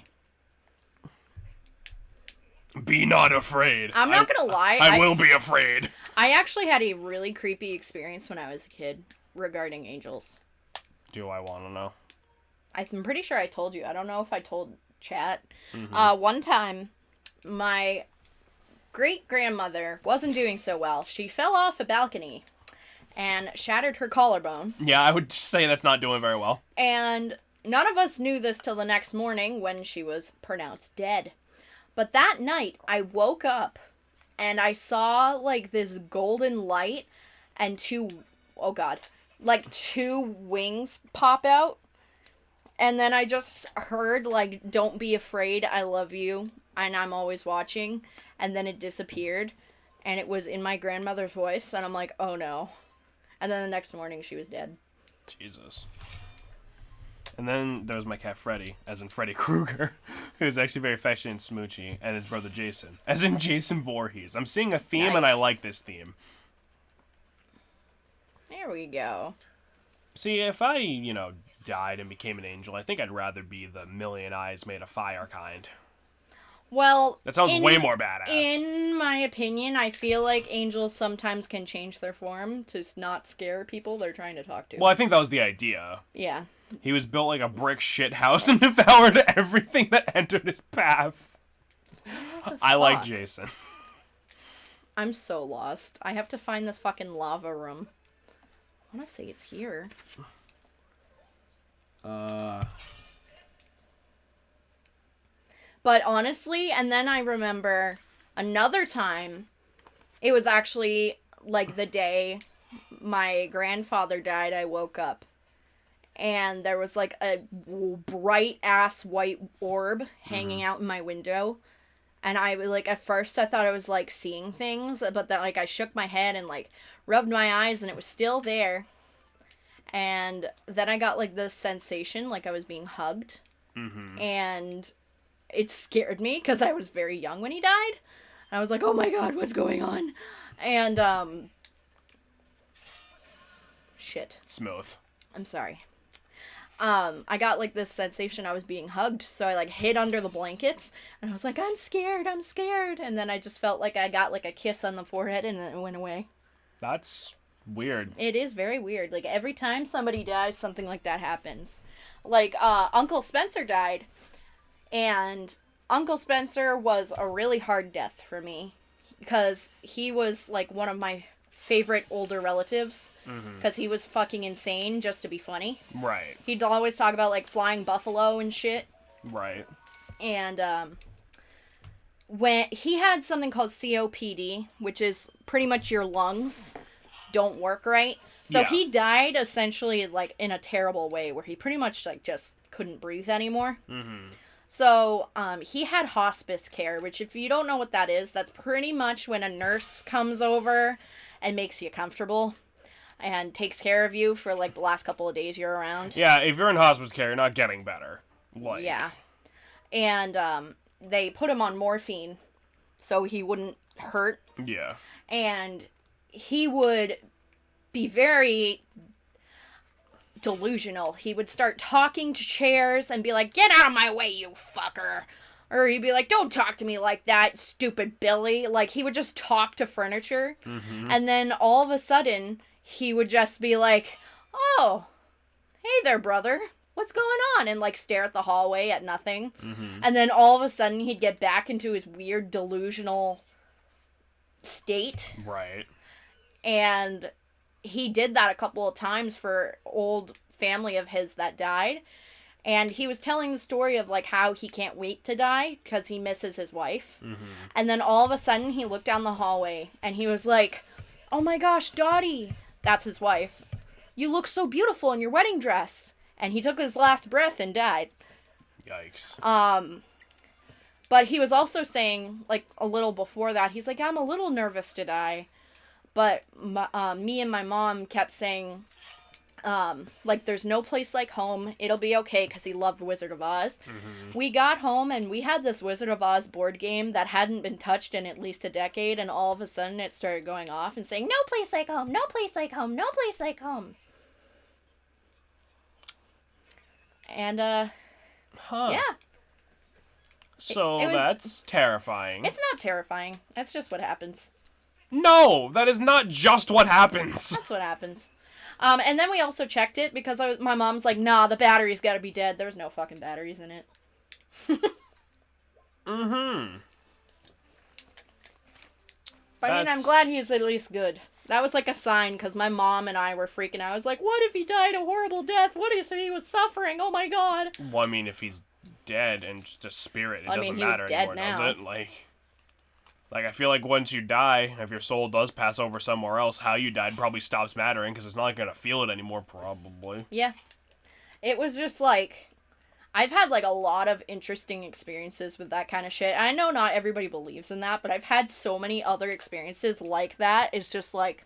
Be not afraid. I'm not gonna lie. I will be afraid. I actually had a really creepy experience when I was a kid regarding angels. Do I want to know? I'm pretty sure I told you. I don't know if I told chat. Mm-hmm. One time, my great-grandmother wasn't doing so well. She fell off a balcony and shattered her collarbone. Yeah, I would say that's not doing very well. And none of us knew this till the next morning when she was pronounced dead. But that night, I woke up and I saw, like, this golden light and two wings pop out. And then I just heard, like, "Don't be afraid, I love you, and I'm always watching." And then it disappeared, and it was in my grandmother's voice, and I'm like, oh no. And then the next morning, she was dead. Jesus. And then there was my cat Freddy, as in Freddy Krueger, who's actually very affectionate and smoochy, and his brother Jason, as in Jason Voorhees. I'm seeing a theme, Nice. and I like this theme. There we go. See, if I, died and became an angel, I think I'd rather be the million eyes made of fire kind. Well, That sounds way more badass. In my opinion, I feel like angels sometimes can change their form to not scare people they're trying to talk to. Well, I think that was the idea. Yeah. He was built like a brick shit house and devoured everything that entered his path. I like Jason. I'm so lost. I have to find this fucking lava room. I want to say it's here. But honestly, and then I remember another time, it was actually like the day my grandfather died, I woke up. And there was like a bright ass white orb hanging out in my window. And I was like, at first I thought I was like seeing things, but then like I shook my head and like rubbed my eyes and it was still there. And then I got like this sensation like I was being hugged. Mm-hmm. And it scared me because I was very young when he died. And I was like, oh my god, what's going on? And, shit. Smooth. I'm sorry. I got like this sensation I was being hugged, so I like hid under the blankets, and I was like, I'm scared, and then I just felt like I got like a kiss on the forehead, and then it went away. That's weird. It is very weird. Like, every time somebody dies, something like that happens. Like, Uncle Spencer died, and Uncle Spencer was a really hard death for me, because he was like one of my favorite older relatives, because he was fucking insane just to be funny. Right. He'd always talk about like flying buffalo and shit. Right. And when he had something called COPD, which is pretty much your lungs don't work right. So Yeah. he died essentially like in a terrible way where he pretty much like just couldn't breathe anymore. Mm-hmm. So he had hospice care, which if you don't know what that is, that's pretty much when a nurse comes over and makes you comfortable and takes care of you for like the last couple of days you're around. Yeah, if you're in hospice care, you're not getting better. Like. Yeah. And they put him on morphine so he wouldn't hurt. Yeah. And he would be very delusional. He would start talking to chairs and be like, get out of my way, you fucker. Or he'd be like, don't talk to me like that, stupid Billy. Like, he would just talk to furniture. Mm-hmm. And then all of a sudden, he would just be like, oh, hey there, brother. What's going on? And, like, stare at the hallway at nothing. Mm-hmm. And then all of a sudden, he'd get back into his weird delusional state. Right. And he did that a couple of times for old family of his that died. And he was telling the story of, like, how he can't wait to die because he misses his wife. Mm-hmm. And then all of a sudden, he looked down the hallway and he was like, oh my gosh, Dottie. That's his wife. You look so beautiful in your wedding dress. And he took his last breath and died. Yikes. But he was also saying, like, a little before that, he's like, I'm a little nervous to die. But me and my mom kept saying, like, there's no place like home. It'll be okay, because he loved Wizard of Oz. Mm-hmm. We got home, and we had this Wizard of Oz board game that hadn't been touched in at least a decade, and all of a sudden it started going off and saying, no place like home, no place like home, no place like home. And, Huh. yeah. So it was- that's terrifying. It's not terrifying. That's just what happens. No, that is not just what happens. That's what happens. And then we also checked it because my mom's like, nah, the battery's gotta be dead. There's no fucking batteries in it. Mm-hmm. But I mean, I'm glad he's at least good. That was like a sign because my mom and I were freaking out. I was like, what if he died a horrible death? What if he was suffering? Oh my god. Well, I mean, if he's dead and just a spirit, it I mean, doesn't he was matter dead anymore, now. does it? Like, I feel like once you die, if your soul does pass over somewhere else, how you died probably stops mattering because it's not like gonna feel it anymore, probably. Yeah. It was just like, I've had like a lot of interesting experiences with that kind of shit. I know not everybody believes in that, but I've had so many other experiences like that. It's just like,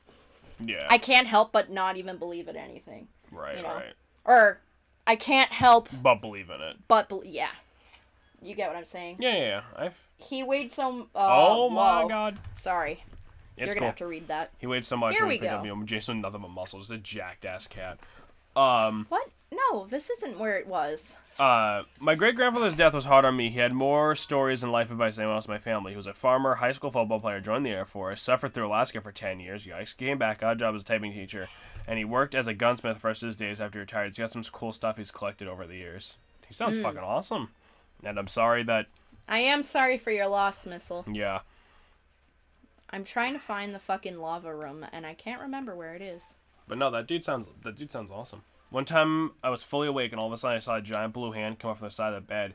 Yeah. I can't help but not even believe in anything. Right, you know? right. Or, I can't help But believe in it. but yeah. You get what I'm saying? Yeah. He weighed some. Oh my whoa. god. Sorry. It's You're gonna cool. have to read that. He weighed so much Here when we he picked go. up me. Jason, nothing but muscle, just a jacked ass cat. What? No, this isn't where it was. My great-grandfather's death was hard on me. He had more stories and life advice than anyone else in my family. He was a farmer, high school football player, joined the Air Force, suffered through Alaska for 10 years, yikes, came back, got a job as a typing teacher, and he worked as a gunsmith for the rest of his days after he retired. He's got some cool stuff he's collected over the years. He sounds fucking awesome. And I'm sorry that... I am sorry for your loss, Missile. Yeah. I'm trying to find the fucking lava room, and I can't remember where it is. But no, that dude sounds awesome. One time I was fully awake and all of a sudden I saw a giant blue hand come up from the side of the bed.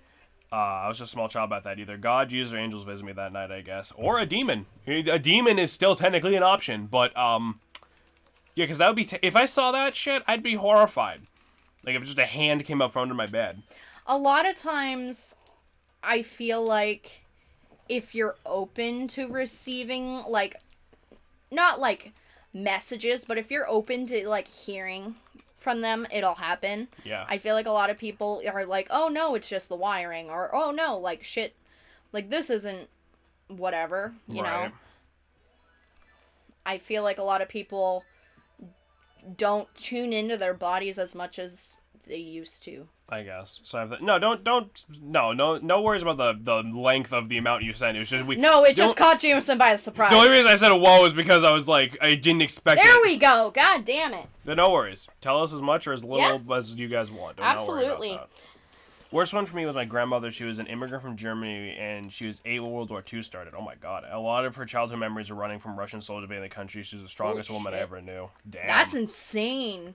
I was just a small child about that. Either God, Jesus, or angels visited me that night, I guess, or a demon. A demon is still technically an option, but yeah, because that would be if I saw that shit, I'd be horrified. Like if just a hand came up from under my bed. A lot of times, I feel like if you're open to receiving like, not like messages, but if you're open to like hearing from them, it'll happen. Yeah. I feel like a lot of people are like, oh no, it's just the wiring, or oh no, like shit, like this isn't whatever, you know. I feel like a lot of people don't tune into their bodies as much as they used to. I guess. So I have no worries about the length of the amount you sent. It was just it just caught Jameson by surprise. The only reason I said whoa is because I was like, I didn't expect it. There we go. God damn it. But no worries. Tell us as much or as little as you guys want. Absolutely. Not worry about that. Worst one for me was my grandmother. She was an immigrant from Germany, and she was 8 when World War II started. Oh my god. A lot of her childhood memories are running from Russian soldiers being in the country. She was the strongest woman I ever knew. Damn. That's insane.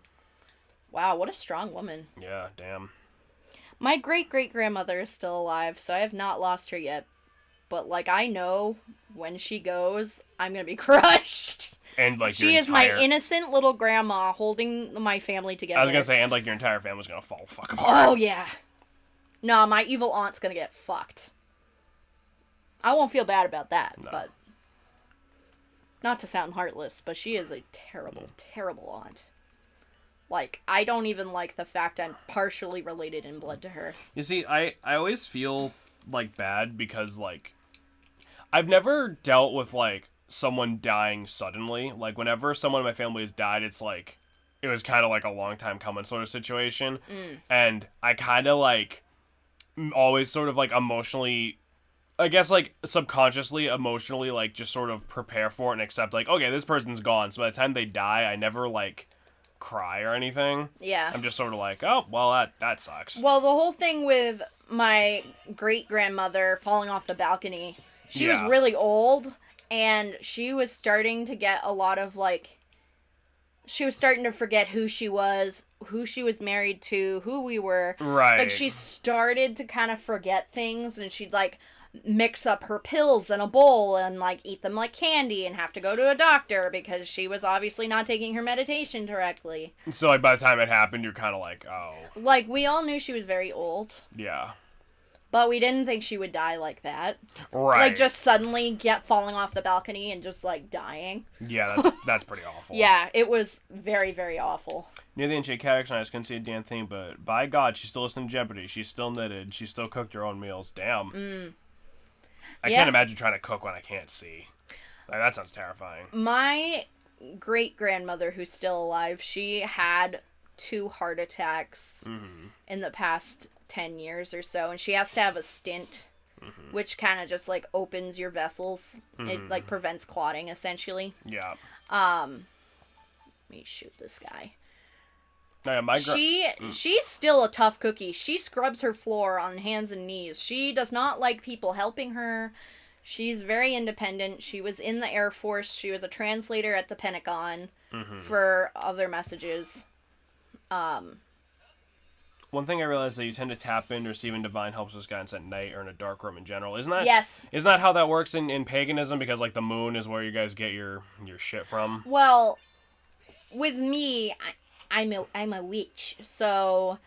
Wow, what a strong woman. Yeah, damn. My great-great-grandmother is still alive, so I have not lost her yet. But, like, I know when she goes, I'm gonna be crushed. And, like, she is my innocent little grandma holding my family together. I was gonna say, and, like, your entire family's gonna fall fuck apart. Oh, yeah. No, my evil aunt's gonna get fucked. I won't feel bad about that, but... Not to sound heartless, but she is a terrible, terrible aunt. Like, I don't even like the fact I'm partially related in blood to her. You see, I always feel, like, bad because, like, I've never dealt with, like, someone dying suddenly. Like, whenever someone in my family has died, it's, like, it was kind of, like, a long time coming sort of situation. And I kind of, like, always sort of, like, emotionally... I guess, like, subconsciously, emotionally, like, just sort of prepare for it and accept, like, okay, this person's gone. So by the time they die, I never, like... cry or anything. Yeah. I'm just sort of like, oh, well, that sucks. Well, the whole thing with my great-grandmother falling off the balcony, she was really old, and she was starting to get a lot of, like, she was starting to forget who she was married to, who we were. Right. Like, she started to kind of forget things, and she'd, like, mix up her pills in a bowl and, like, eat them like candy and have to go to a doctor because she was obviously not taking her meditation correctly. So, like, by the time it happened, you're kind of like, oh. Like, we all knew she was very old. Yeah. But we didn't think she would die like that. Right. Like, just suddenly falling off the balcony and just, like, dying. Yeah, that's pretty awful. Yeah, it was very, very awful. Near the end, cataract and I just couldn't see a damn thing, but by God, she still listened to Jeopardy. She still knitted. She still cooked her own meals. Damn. I can't imagine trying to cook when I can't see. Like, that sounds terrifying. My great-grandmother, who's still alive, she had 2 heart attacks in the past 10 years or so, and she has to have a stint, which kind of just, like, opens your vessels. It, like, prevents clotting, essentially. Yeah. Let me shoot this guy. No, yeah, She's still a tough cookie. She scrubs her floor on hands and knees. She does not like people helping her. She's very independent. She was in the Air Force. She was a translator at the Pentagon for other messages. One thing I realized that you tend to tap into receiving divine helps with guidance at night or in a dark room in general. Isn't that? Yes. Isn't that how that works in paganism? Because, like, the moon is where you guys get your shit from. Well, with me, I'm a witch, so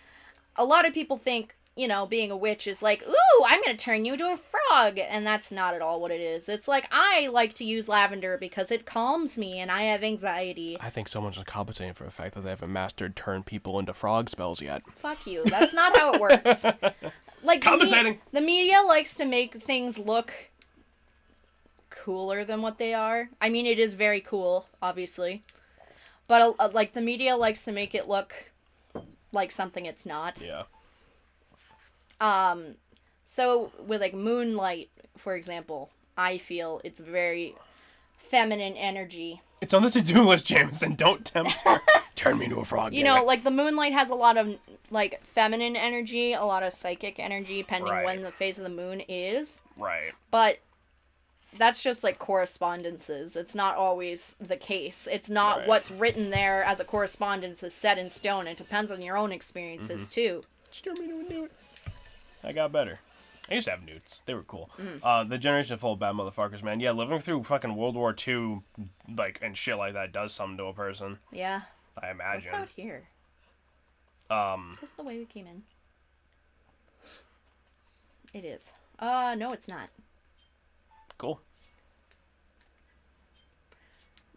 a lot of people think, you know, being a witch is like, ooh, I'm gonna turn you into a frog, and that's not at all what it is. It's like, I like to use lavender because it calms me and I have anxiety. I think someone's just compensating for the fact that they haven't mastered turn people into frog spells yet. Fuck you. That's not how it works. Like, compensating. The media likes to make things look cooler than what they are. I mean, it is very cool, obviously. But, like, the media likes to make it look like something it's not. Yeah. So, with, like, moonlight, for example, I feel it's very feminine energy. It's on the to-do list, Jameson. Don't tempt her. Turn me into a frog. You know, like, the moonlight has a lot of, like, feminine energy, a lot of psychic energy, depending when the phase of the moon is. Right. But that's just like correspondences. It's not always the case. It's not Right. what's written there as a correspondence is set in stone. It depends on your own experiences too. Steer me to a newt. I got better. I used to have newts. They were cool. Mm. The generation full of bad motherfuckers, man. Yeah, living through fucking World War II, like, and shit like that does something to a person. Yeah. I imagine. What's out here? Is this the way we came in? It is. No, it's not. Cool.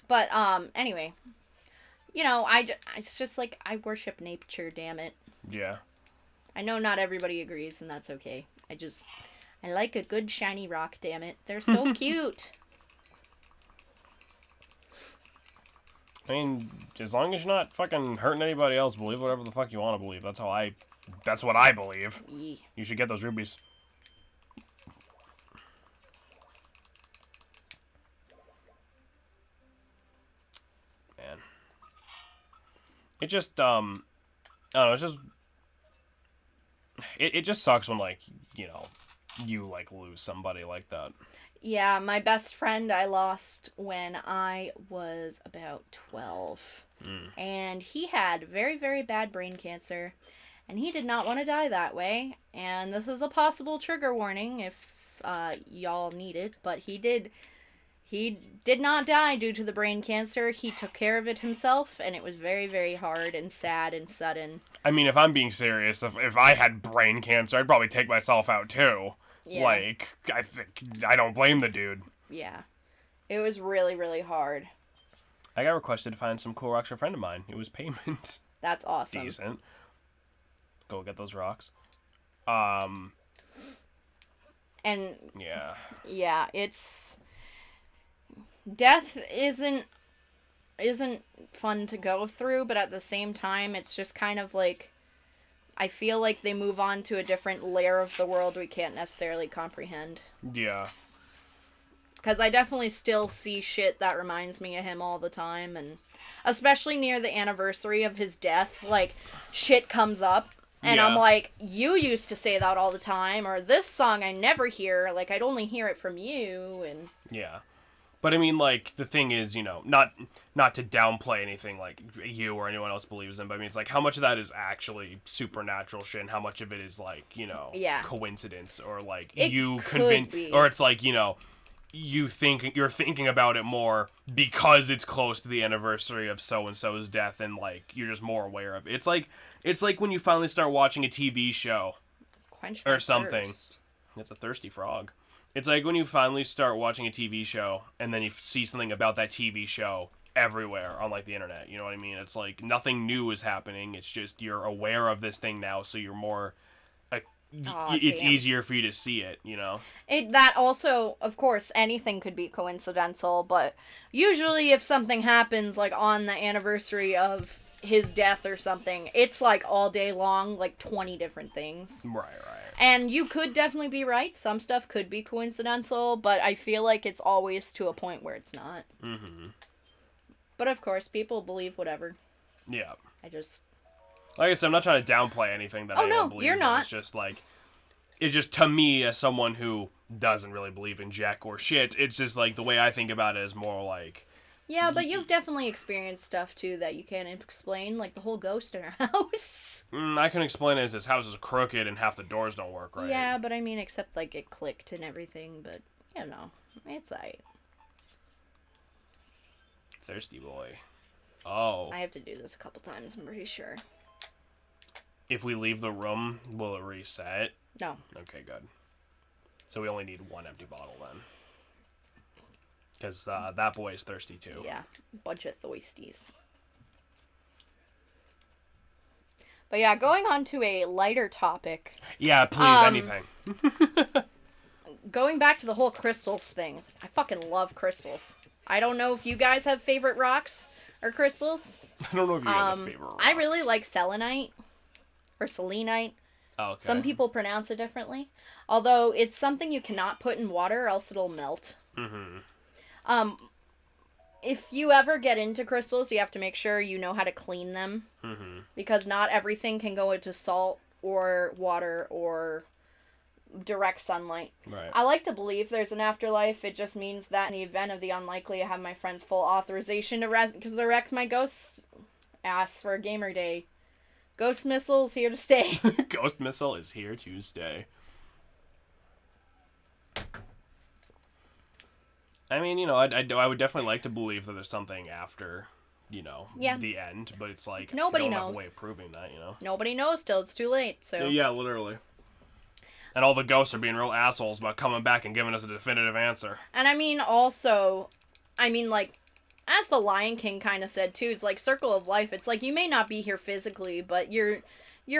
But, anyway. You know, it's just like, I worship nature, damn it. Yeah. I know not everybody agrees, and that's okay. I like a good shiny rock, damn it. They're so cute. I mean, as long as you're not fucking hurting anybody else, believe whatever the fuck you want to believe. That's what I believe. Yee. You should get those rubies. Man. It just, I don't know, it's just, it just sucks when, like, you know, you, like, lose somebody like that. Yeah, my best friend I lost when I was about 12. And he had very, very bad brain cancer. And he did not want to die that way. And this is a possible trigger warning if y'all need it. But he did not die due to the brain cancer. He took care of it himself. And it was very, very hard and sad and sudden. I mean, if I'm being serious, if I had brain cancer, I'd probably take myself out, too. Yeah. Like, I don't blame the dude. Yeah. It was really, really hard. I got requested to find some cool rocks for a friend of mine. It was payment. That's awesome. Decent. Go get those rocks. And yeah, it's death isn't fun to go through, but at the same time, it's just kind of like I feel like they move on to a different layer of the world we can't necessarily comprehend. Yeah. Because I definitely still see shit that reminds me of him all the time, and especially near the anniversary of his death, like, shit comes up, and Yeah. I'm like, you used to say that all the time, or this song I never hear, like, I'd only hear it from you, and... Yeah. But I mean, like, the thing is, you know, not to downplay anything like you or anyone else believes in, but I mean, it's like how much of that is actually supernatural shit and how much of it is like, you know, Yeah. coincidence or like It you could convince, be. or it's like, you know, you're thinking about it more because it's close to the anniversary of so and so's death and like you're just more aware of it. It's like when you finally start watching a TV show Quench my or something. thirst. It's a thirsty frog. It's like when you finally start watching a TV show and then you see something about that TV show everywhere on like the internet. You know what I mean? It's like nothing new is happening. It's just you're aware of this thing now, so you're more. It's damn. easier for you to see it. You know. That also, of course, anything could be coincidental, but usually if something happens, like, on the anniversary of his death or something, it's, like, all day long, like, 20 different things. Right. And you could definitely be right. Some stuff could be coincidental, but I feel like it's always to a point where it's not. Mm-hmm. But, of course, people believe whatever. Yeah. Like I said, I'm not trying to downplay anything that anyone believes you're in. not. It's just like, it's just to me as someone who doesn't really believe in jack or shit. It's just like the way I think about it is more like. Yeah, but you've definitely experienced stuff, too, that you can't explain, like the whole ghost in our house. I can explain it as this house is crooked and half the doors don't work right. Yeah, but I mean, except, like, it clicked and everything, but, you know, it's alright. Thirsty boy. Oh. I have to do this a couple times, I'm pretty sure. If we leave the room, will it reset? No. Okay, good. So we only need one empty bottle then. Because that boy is thirsty too. Yeah, bunch of thoisties. But yeah, going on to a lighter topic. Yeah, please, anything. Going back to the whole crystals thing. I fucking love crystals. I don't know if you guys have favorite rocks or crystals. I don't know if you have a favorite rocks. I really like selenite. Or selenite. Oh, okay. Some people pronounce it differently. Although, it's something you cannot put in water or else it'll melt. Mm-hmm. If you ever get into crystals, you have to make sure you know how to clean them. Mm-hmm. Because not everything can go into salt or water or direct sunlight. Right. I like to believe there's an afterlife. It just means that in the event of the unlikely, I have my friend's full authorization to resurrect my ghost ass for a gamer day. Ghost missile's here to stay. Ghost missile is here to stay. I mean, you know, I would definitely like to believe that there's something after, you know, the end, but it's like Nobody you don't knows. have a way of proving that, you know. Nobody knows till it's too late. So Yeah, literally. And all the ghosts are being real assholes about coming back and giving us a definitive answer. And I mean, also, like, as the Lion King kind of said too, it's like circle of life. It's like you may not be here physically, but you're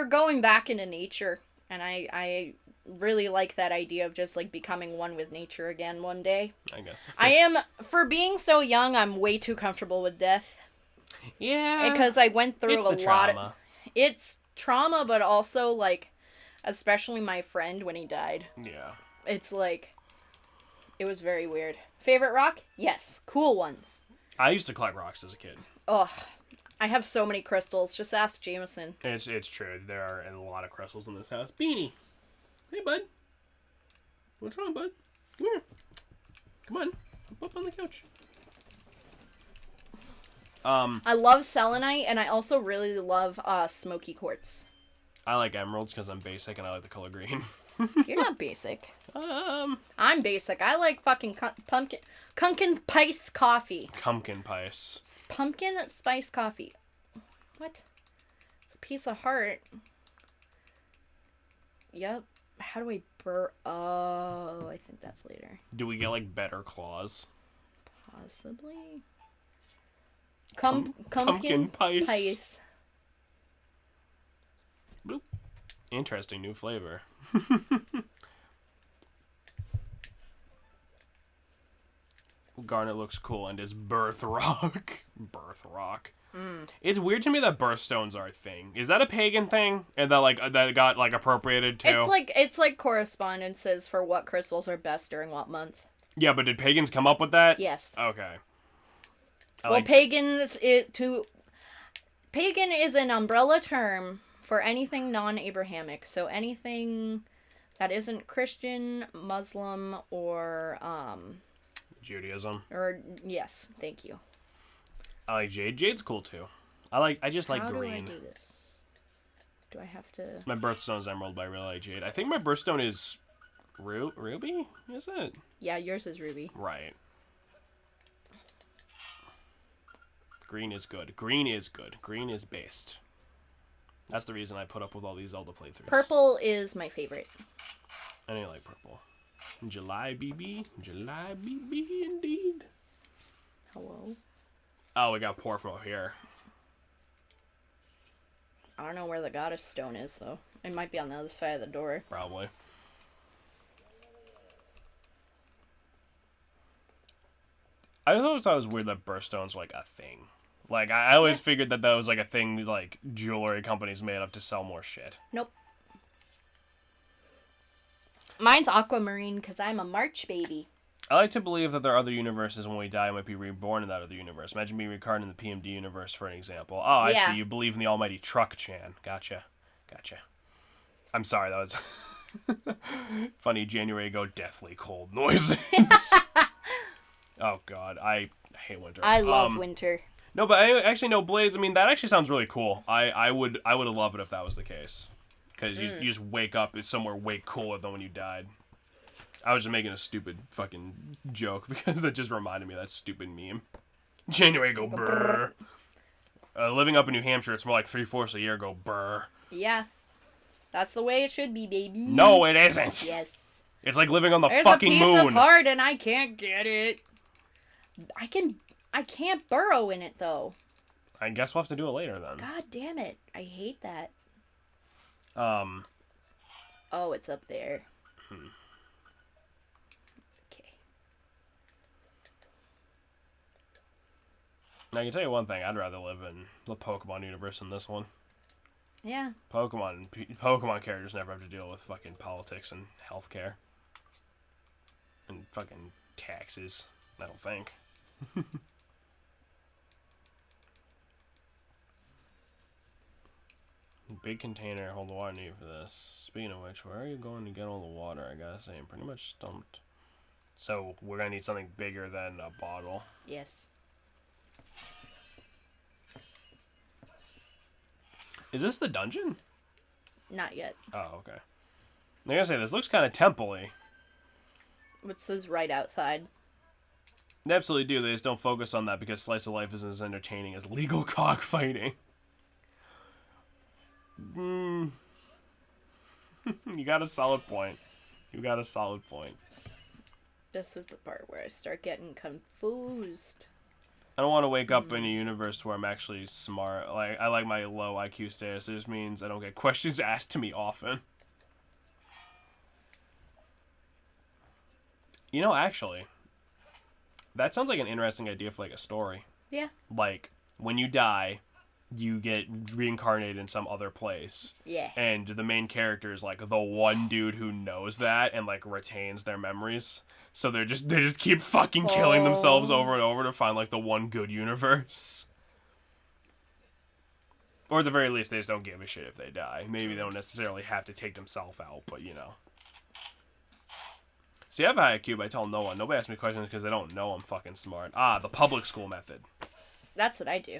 going back into nature, and I really like that idea of just like becoming one with nature again one day. I guess. I am, for being so young, I'm way too comfortable with death. Yeah. Because I went through it's a the lot trauma. of... It's trauma, but also, like, especially my friend when he died. Yeah. It's like... It was very weird. Favorite rock? Yes. Cool ones. I used to collect rocks as a kid. Ugh. I have so many crystals. Just ask Jameson. It's true. There are a lot of crystals in this house. Beanie. Hey, bud. What's wrong, bud? Come here. Come on. Hop up on the couch. I love selenite, and I also really love smoky quartz. I like emeralds because I'm basic and I like the color green. You're not basic. I'm basic. I like fucking pumpkin spice coffee. Pumpkin pice. Pumpkin spice coffee. What? It's a piece of heart. Yep. How do I burr? Oh, I think that's later. Do we get like better claws? Possibly. Pumpkin pice. Pice. Bloop. Interesting new flavor. Garnet looks cool and is birth rock. Birth rock. It's weird to me that birthstones are a thing. Is that a pagan thing? And that got like appropriated too? It's like correspondences for what crystals are best during what month. Yeah, but did pagans come up with that? Yes. Okay. Pagan is an umbrella term for anything non-Abrahamic. So anything that isn't Christian, Muslim, or Judaism. Or yes, thank you. I like jade. Jade's cool too. I just like green. How do I do this? Do I have to... My birthstone's emerald, but I really like jade. I think my birthstone is ruby? Is it? Yeah, yours is ruby. Right. Green is good. Green is good. Green is best. That's the reason I put up with all these Zelda playthroughs. Purple is my favorite. I didn't like purple. July BB. July BB indeed. Hello? Oh, we got pour from up here. I don't know where the goddess stone is, though. It might be on the other side of the door. Probably. I always thought it was weird that birthstones were like a thing. Like, I always figured that was like a thing like jewelry companies made up to sell more shit. Nope. Mine's aquamarine because I'm a March baby. I like to believe that there are other universes, and when we die, we might be reborn in that other universe. Imagine being reincarnated in the PMD universe, for an example. Oh, I see. You believe in the almighty Truck-chan. Gotcha. I'm sorry, that was funny January ago deathly cold noises. Oh, God. I hate winter. I love winter. No, but actually, no, Blaze, I mean, that actually sounds really cool. I would love it if that was the case. Because you just wake up somewhere way cooler than when you died. I was just making a stupid fucking joke because that just reminded me of that stupid meme. January go brr. Living up in New Hampshire, it's more like 3/4 a year go brr. Yeah. That's the way it should be, baby. No, it isn't. Yes. It's like living on the fucking moon. There's a piece of heart and I can't get it. I can't burrow in it, though. I guess we'll have to do it later, then. God damn it. I hate that. Oh, it's up there. Okay. Now, I can tell you one thing. I'd rather live in the Pokemon universe than this one. Yeah. Pokemon characters never have to deal with fucking politics and healthcare. And fucking taxes. I don't think. big container. Hold the water need for this. Speaking of which, where are you going to get all the water? I gotta say, I'm pretty much stumped. So we're gonna need something bigger than a bottle. Yes. Is this the dungeon? Not yet. Oh, okay. I gotta say, this looks kind of temple-y. It says right outside. They absolutely do. They just don't focus on that because slice of life isn't as entertaining as legal cockfighting. You got a solid point. You got a solid point. This is the part where I start getting confused. I don't want to wake up in a universe where I'm actually smart. Like, I like my low IQ status. It just means I don't get questions asked to me often. You know, actually, that sounds like an interesting idea for, like, a story. Yeah. Like, when you die, you get reincarnated in some other place. Yeah. And the main character is, like, the one dude who knows that and, like, retains their memories. So they just keep fucking killing themselves over and over to find, like, the one good universe. Or at the very least, they just don't give a shit if they die. Maybe they don't necessarily have to take themselves out, but, you know. See, I have a high IQ, but I tell no one. Nobody asks me questions because they don't know I'm fucking smart. Ah, the public school method. That's what I do.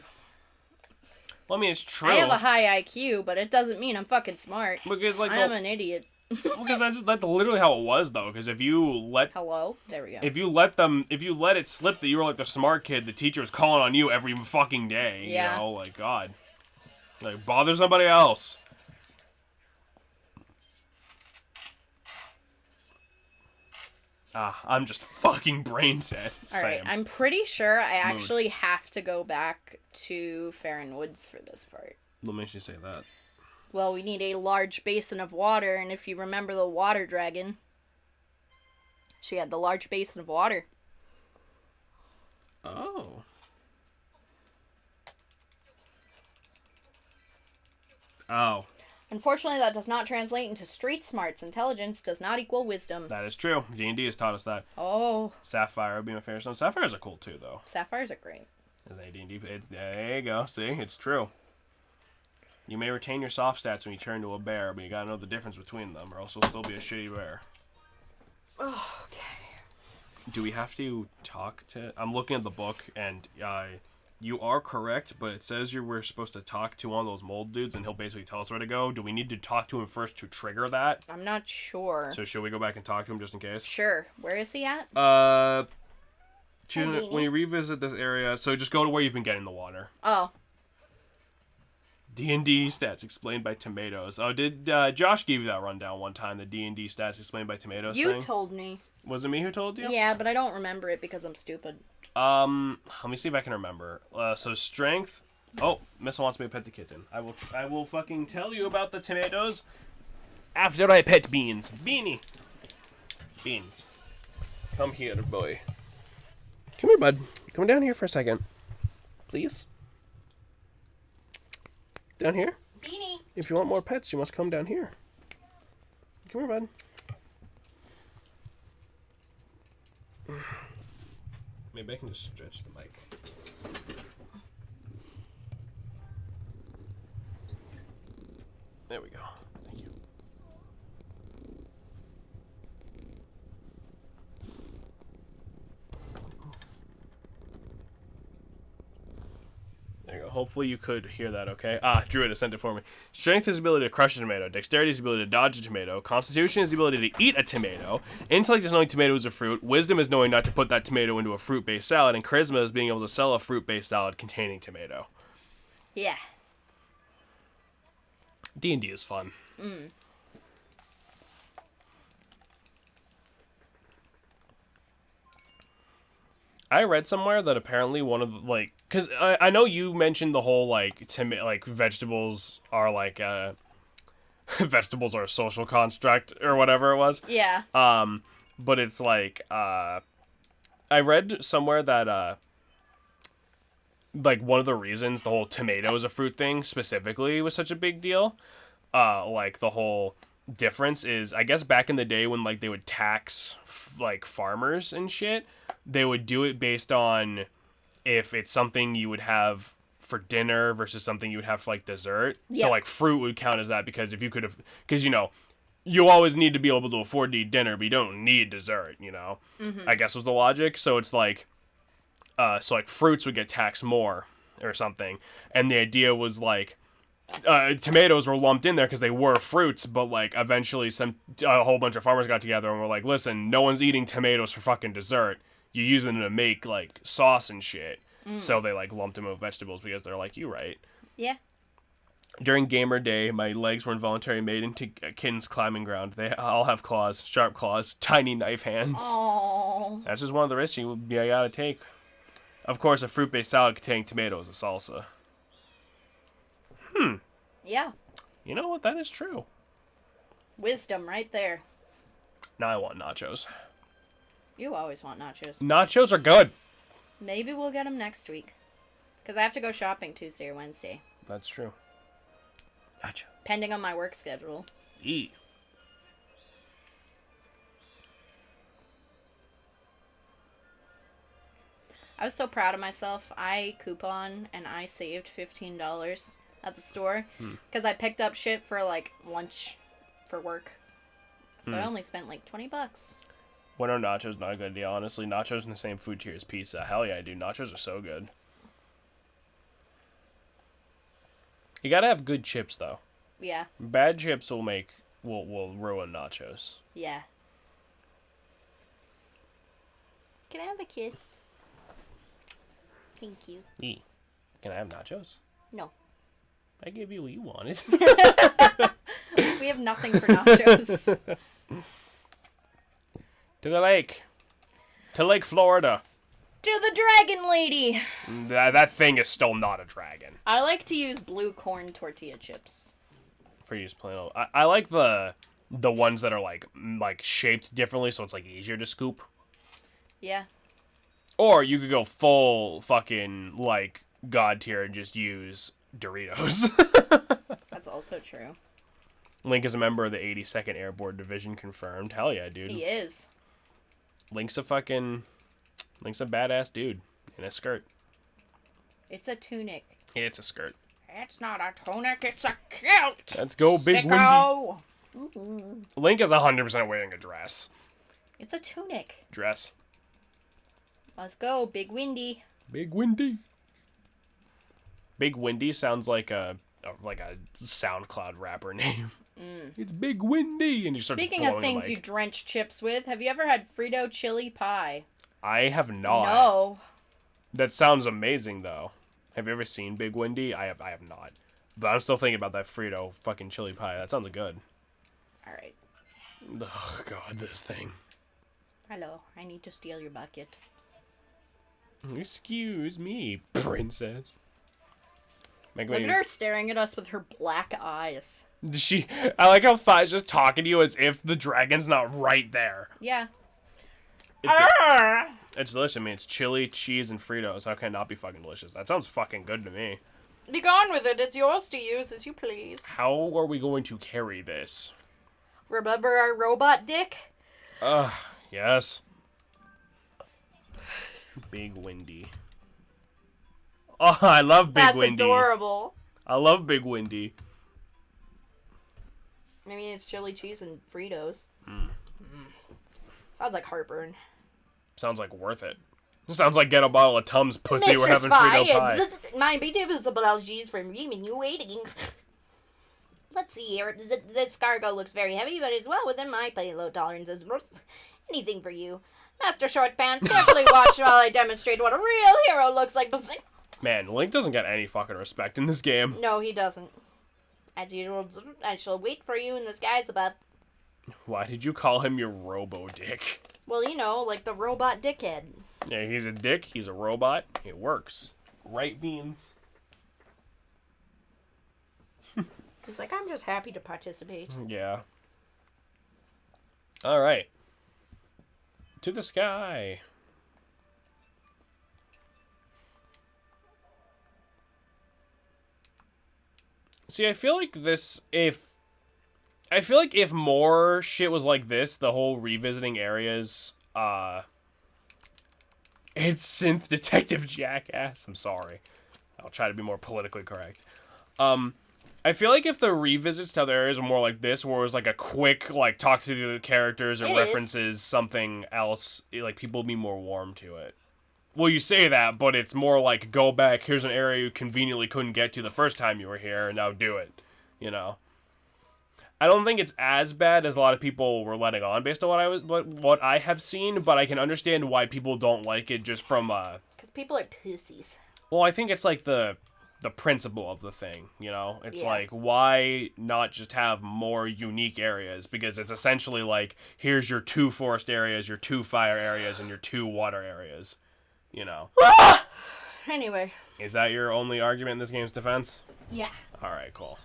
Well, I mean, it's true. I have a high IQ, but it doesn't mean I'm fucking smart. Because, like, I'm an idiot. because that's literally how it was, though. Because if you let... Hello? There we go. If you let it slip that you were, like, the smart kid, the teacher was calling on you every fucking day. Yeah. You know, like, God. Like, bother somebody else. I'm just fucking brain dead. Alright, I'm pretty sure I actually have to go back to Farron Woods for this part. What makes you say that? Well, we need a large basin of water, and if you remember the water dragon, she had the large basin of water. Oh. Oh. Unfortunately, that does not translate into street smarts. Intelligence does not equal wisdom. That is true. D&D has taught us that. Oh. Sapphire would be my favorite stone. Sapphires are cool, too, though. Sapphires are great. As a D&D, there you go. See, it's true. You may retain your soft stats when you turn to a bear, but you gotta know the difference between them, or else you'll still be a shitty bear. Oh, okay. Do we have to talk to... I'm looking at the book, and you are correct, but it says we're supposed to talk to one of those mold dudes, and he'll basically tell us where to go. Do we need to talk to him first to trigger that? I'm not sure. So should we go back and talk to him just in case? Sure. Where is he at? When you revisit this area, so just go to where you've been getting the water. Oh. D&D stats explained by tomatoes. Oh, did Josh give you that rundown one time, the D&D stats explained by tomatoes You thing? told me. Was it me who told you? Yeah, but I don't remember it because I'm stupid. Let me see if I can remember. So strength. Oh, Missa wants me to pet the kitten. I will fucking tell you about the tomatoes after I pet Beans. Beanie. Beans. Come here, boy. Come here, bud. Come down here for a second. Please. Down here? Beanie. If you want more pets, you must come down here. Come here, bud. Maybe I can just stretch the mic. There we go. Thank you. There you go. Hopefully you could hear that okay. Druid has sent it for me. Strength is the ability to crush a tomato. Dexterity is the ability to dodge a tomato. Constitution is the ability to eat a tomato. Intellect is knowing tomato is a fruit. Wisdom is knowing not to put that tomato into a fruit-based salad. And charisma is being able to sell a fruit-based salad containing tomato. Yeah. D&D is fun. I read somewhere that apparently one of the, like, because I know you mentioned the whole like vegetables are like vegetables are a social construct or whatever it was. Yeah. But it's like I read somewhere that like one of the reasons the whole tomato is a fruit thing specifically was such a big deal, like the whole difference is, I guess back in the day when like they would tax like farmers and shit, they would do it based on if it's something you would have for dinner versus something you would have for like dessert. Yeah. So like fruit would count as that because if you could have, because you always need to be able to afford to eat dinner, but you don't need dessert. Mm-hmm. I guess was the logic. So it's like, fruits would get taxed more or something, and the idea was like. Tomatoes were lumped in there because they were fruits, but like eventually a whole bunch of farmers got together and were like, listen, no one's eating tomatoes for fucking dessert. You use them to make like sauce and shit. So they like lumped them with vegetables because they're like, you right. Yeah. During gamer day, my legs were involuntarily made into a kitten's climbing ground. They all have claws, sharp claws, tiny knife hands. Oh. That's just one of the risks you gotta take. Of course, a fruit-based salad containing tomatoes is salsa. Yeah. You know what? That is true. Wisdom right there. Now I want nachos. You always want nachos. Nachos are good. Maybe we'll get them next week. Because I have to go shopping Tuesday or Wednesday. That's true. Nacho. Pending on my work schedule. E. I was so proud of myself. I coupon and I saved $15 at the store because I picked up shit for like lunch for work. So I only spent like $20. Well, no, nachos not a good deal. Honestly, nachos in the same food tier as pizza. Hell yeah, dude. Nachos are so good. You gotta have good chips though. Yeah. Bad chips will ruin nachos. Yeah. Can I have a kiss? Thank you. E. Can I have nachos? No. I gave you what you wanted. We have nothing for nachos. To the lake. To Lake Florida. To the dragon lady. That thing is still not a dragon. I like to use blue corn tortilla chips. For use plain old. I like the ones that are like shaped differently, so it's like easier to scoop. Yeah. Or you could go full fucking like god tier and just use Doritos. That's also true. Link is a member of the 82nd Airborne Division, confirmed. Hell yeah, dude. He is. Link's a badass dude in a skirt. It's a tunic. It's a skirt. It's not a tunic, it's a kilt. Let's go, Big Sicko. Windy. Link is 100% wearing a dress. It's a tunic. Dress. Let's go, Big Windy. Big Windy. Big Windy sounds like a SoundCloud rapper name. It's Big Windy, and you start. Speaking of things you drench chips with, have you ever had Frito chili pie? I have not. No. That sounds amazing, though. Have you ever seen Big Windy? I have not. But I'm still thinking about that Frito fucking chili pie. That sounds good. All right. Oh God, this thing. Hello, I need to steal your bucket. Excuse me, princess. Look at her staring at us with her black eyes. I like how Fi's just talking to you as if the dragon's not right there. Yeah. It's delicious. I mean, it's chili, cheese, and Fritos. How can it not be fucking delicious? That sounds fucking good to me. Be gone with it. It's yours to use as you please. How are we going to carry this? Remember our robot dick? Yes. Big Windy. Oh, I love Big Windy. That's adorable. I love Big Windy. I mean, it's chili cheese and Fritos. Sounds like heartburn. Sounds like worth it. Sounds like get a bottle of Tums pussy. We're having Frito pie. My beautiful apologies for keeping you waiting. Let's see here. This cargo looks very heavy, but it's well within my payload tolerances. Anything for you. Master Short Pants, carefully watch while I demonstrate what a real hero looks like. Man, Link doesn't get any fucking respect in this game. No, he doesn't. As usual, I shall wait for you in the skies above. Why did you call him your robo-dick? Well, you know, like the robot dickhead. Yeah, he's a dick, he's a robot, it works. Right, Beans? He's like, I'm just happy to participate. Yeah. Alright. To the sky. See, I feel like if more shit was like this, the whole revisiting areas, it's Synth Detective Jackass. I'm sorry. I'll try to be more politically correct. I feel like if the revisits to other areas were more like this, where it was like a quick, like, talk to the characters or references something else, like, people would be more warm to it. Well, you say that, but it's more like, go back, here's an area you conveniently couldn't get to the first time you were here, and now do it, you know? I don't think it's as bad as a lot of people were letting on based on what I have seen, but I can understand why people don't like it just from, Because people are pussies. well, I think it's like the principle of the thing, you know? It's like, why not just have more unique areas? Because it's essentially like, here's your 2 forest areas, your 2 fire areas, and your 2 water areas, you know? Anyway. Is that your only argument in this game's defense? Yeah. Alright, cool.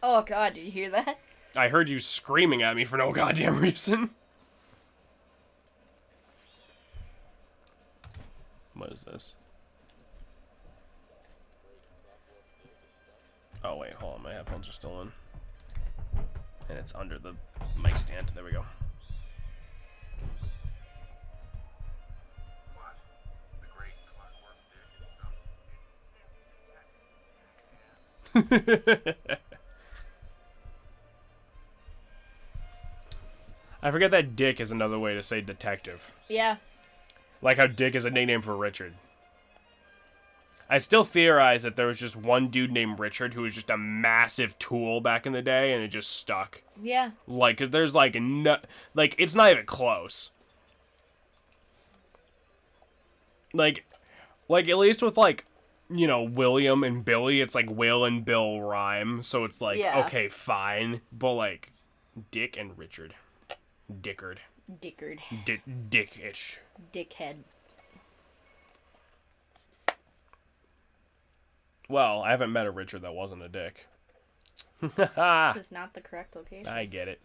Oh, God, did you hear that? I heard you screaming at me for no goddamn reason. What is this? Oh, wait, hold on. My headphones are still in. And it's under the mic stand. There we go. What? The great clockwork dick is stumped? I forget that Dick is another way to say detective. Yeah. Like how Dick is a nickname for Richard. I still theorize that there was just one dude named Richard who was just a massive tool back in the day, and it just stuck. Yeah. Like, cause there's like no, like it's not even close. Like at least with like, you know, William and Billy, it's like Will and Bill rhyme, so it's like okay, fine. But like, Dick and Richard, Dickard, Dickish, Dickhead. Well, I haven't met a Richard that wasn't a dick. It's not the correct location. I get it.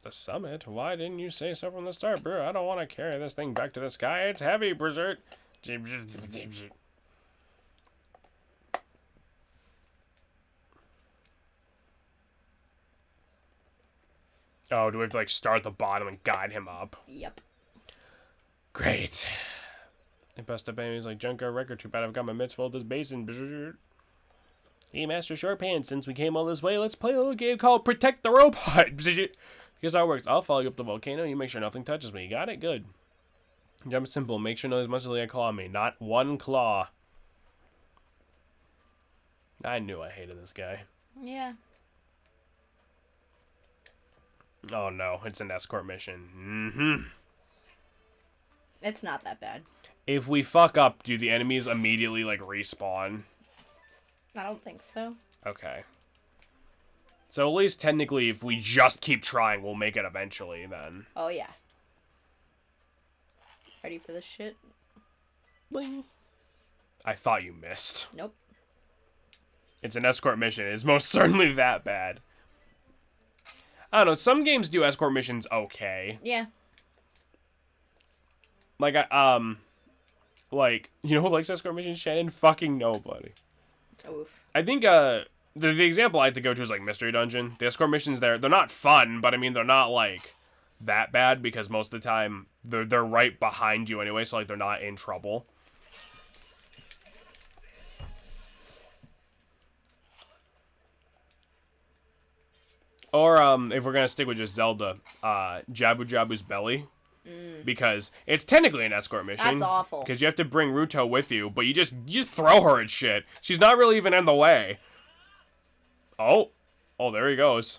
The summit? Why didn't you say so from the start, bro? I don't want to carry this thing back to the sky. It's heavy, Berserk. Oh, do we have to, like, start at the bottom and guide him up? Yep. Great. I bust up enemies like Junkyard Record. Too bad I've got my mitts full of this basin. Hey, Master Shortpants, since we came all this way, let's play a little game called Protect the Robot. Here's how it works. I'll follow you up the volcano. You make sure nothing touches me. You got it? Good. Jump simple. Make sure there's much as a claw on me. Not one claw. I knew I hated this guy. Yeah. Oh, no. It's an escort mission. It's not that bad. If we fuck up, do the enemies immediately, like, respawn? I don't think so. Okay. So at least technically, if we just keep trying, we'll make it eventually, then. Oh, yeah. Ready for this shit? Bling. I thought you missed. Nope. It's an escort mission. It's most certainly that bad. I don't know. Some games do escort missions okay. Yeah. Like, like, you know who likes escort missions, Shannon? Fucking nobody. Oof. I think, the example I like to go to is, like, Mystery Dungeon. The escort missions there, they're not fun, but, I mean, they're not, like, that bad, because most of the time, they're right behind you anyway, so, like, they're not in trouble. Or, if we're gonna stick with just Zelda, Jabu Jabu's Belly. Because it's technically an escort mission. That's awful. Because you have to bring Ruto with you, but you just throw her at shit. She's not really even in the way. Oh, there he goes.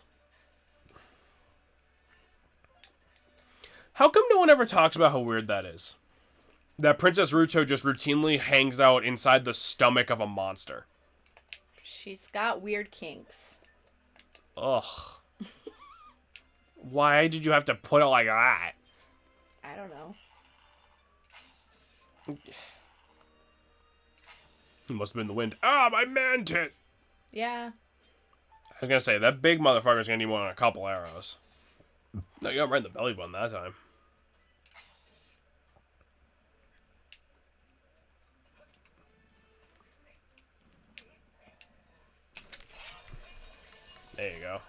How come no one ever talks about how weird that is? That Princess Ruto just routinely hangs out inside the stomach of a monster. She's got weird kinks. Ugh. Why did you have to put it like that? I don't know. It must have been the wind. Ah, my man tit! Yeah. I was gonna say, that big motherfucker's gonna need more than a couple arrows. No, you got right in the belly button that time. There you go.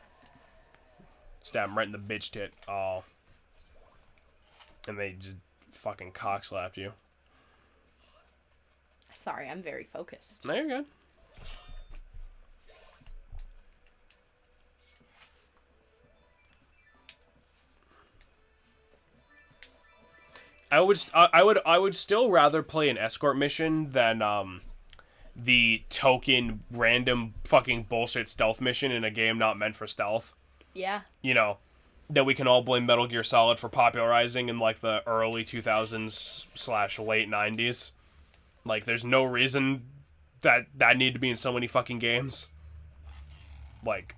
Stab him right in the bitch tit. Oh. And they just fucking cock slapped you. Sorry, I'm very focused. No, you're good. I would still rather play an escort mission than the token random fucking bullshit stealth mission in a game not meant for stealth. Yeah. You know, that we can all blame Metal Gear Solid for popularizing in like the early 2000s / late 90s. Like, there's no reason that need to be in so many fucking games. Like,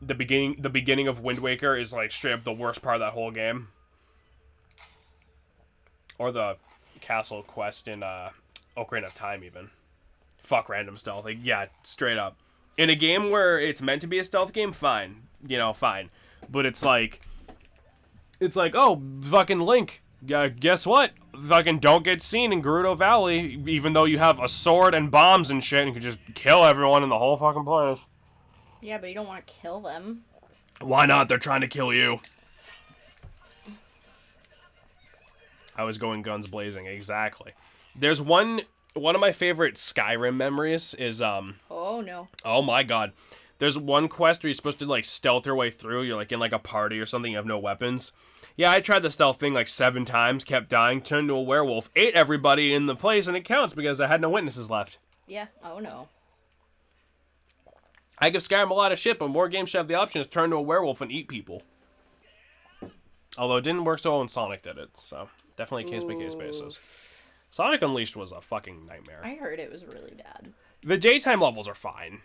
the beginning of Wind Waker is like straight up the worst part of that whole game. Or the castle quest in Ocarina of Time, even. Fuck random stealth. Like, yeah, straight up. In a game where it's meant to be a stealth game, fine. You know, fine. But it's like, oh, fucking Link. Guess what? Fucking don't get seen in Gerudo Valley, even though you have a sword and bombs and shit, and you can just kill everyone in the whole fucking place. Yeah, but you don't want to kill them. Why not? They're trying to kill you. I was going guns blazing, exactly. There's one of my favorite Skyrim memories is Oh no. oh my god. There's one quest where you're supposed to like stealth your way through. You're like in like a party or something, you have no weapons. Yeah, I tried the stealth thing like 7 times, kept dying, turned into a werewolf, ate everybody in the place, and it counts because I had no witnesses left. Yeah. Oh no. I give Skyrim a lot of shit, but more games should have the option to turn into a werewolf and eat people. Although it didn't work so well when Sonic did it, so definitely case-by-case basis. Sonic Unleashed was a fucking nightmare. I heard it was really bad. The daytime levels are fine.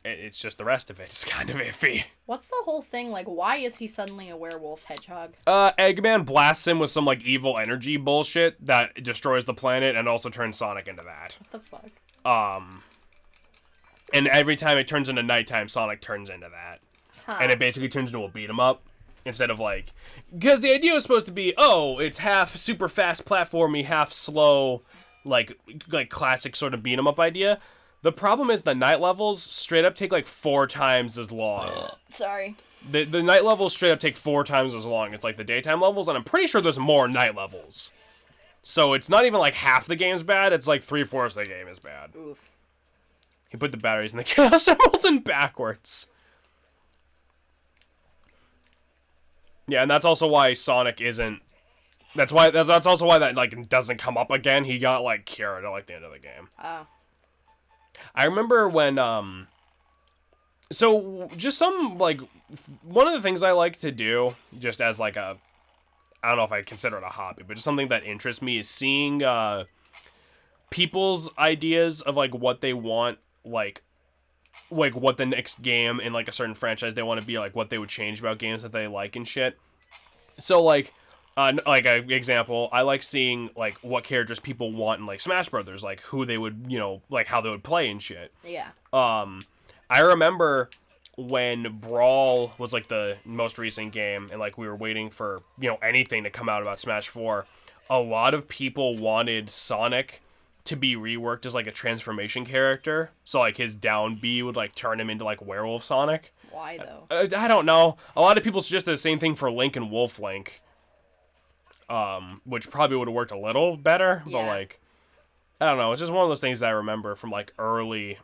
It's just the rest of it's kind of iffy. What's the whole thing? Like, why is he suddenly a werewolf hedgehog? Eggman blasts him with some, like, evil energy bullshit that destroys the planet and also turns Sonic into that. What the fuck? And every time it turns into nighttime, Sonic turns into that. Huh. And it basically turns into a beat-em-up. Instead of, like... Because the idea was supposed to be, oh, it's half super fast platformy, half slow, like classic sort of beat-em-up idea. The problem is the night levels straight up take, like, 4 times as long. Sorry. The night levels straight up take 4 times as long. It's like the daytime levels, and I'm pretty sure there's more night levels. So it's not even, like, half the game's bad. It's, like, 3/4 of the game is bad. Oof. He put the batteries in the Chaos Emeralds in backwards. Yeah, and that's also why Sonic isn't... That's also why that, like, doesn't come up again. He got, like, cured at, like, the end of the game. Oh. I remember when, so, just some, like, one of the things I like to do, just as, like, I don't know if I consider it a hobby, but just something that interests me is seeing, people's ideas of, like, what they want, like, what the next game in, like, a certain franchise they want to be, like, what they would change about games that they like and shit. So, like an example, I like seeing, like, what characters people want in, like, Smash Brothers, like, who they would, you know, like, how they would play and shit. Yeah. I remember when Brawl was, like, the most recent game, and, like, we were waiting for, you know, anything to come out about Smash 4, a lot of people wanted Sonic to be reworked as, like, a transformation character. So, like, his down B would, like, turn him into, like, Werewolf Sonic. Why, though? I don't know. A lot of people suggested the same thing for Link and Wolf Link. Which probably would have worked a little better, but, like, I don't know. It's just one of those things that I remember from, like, early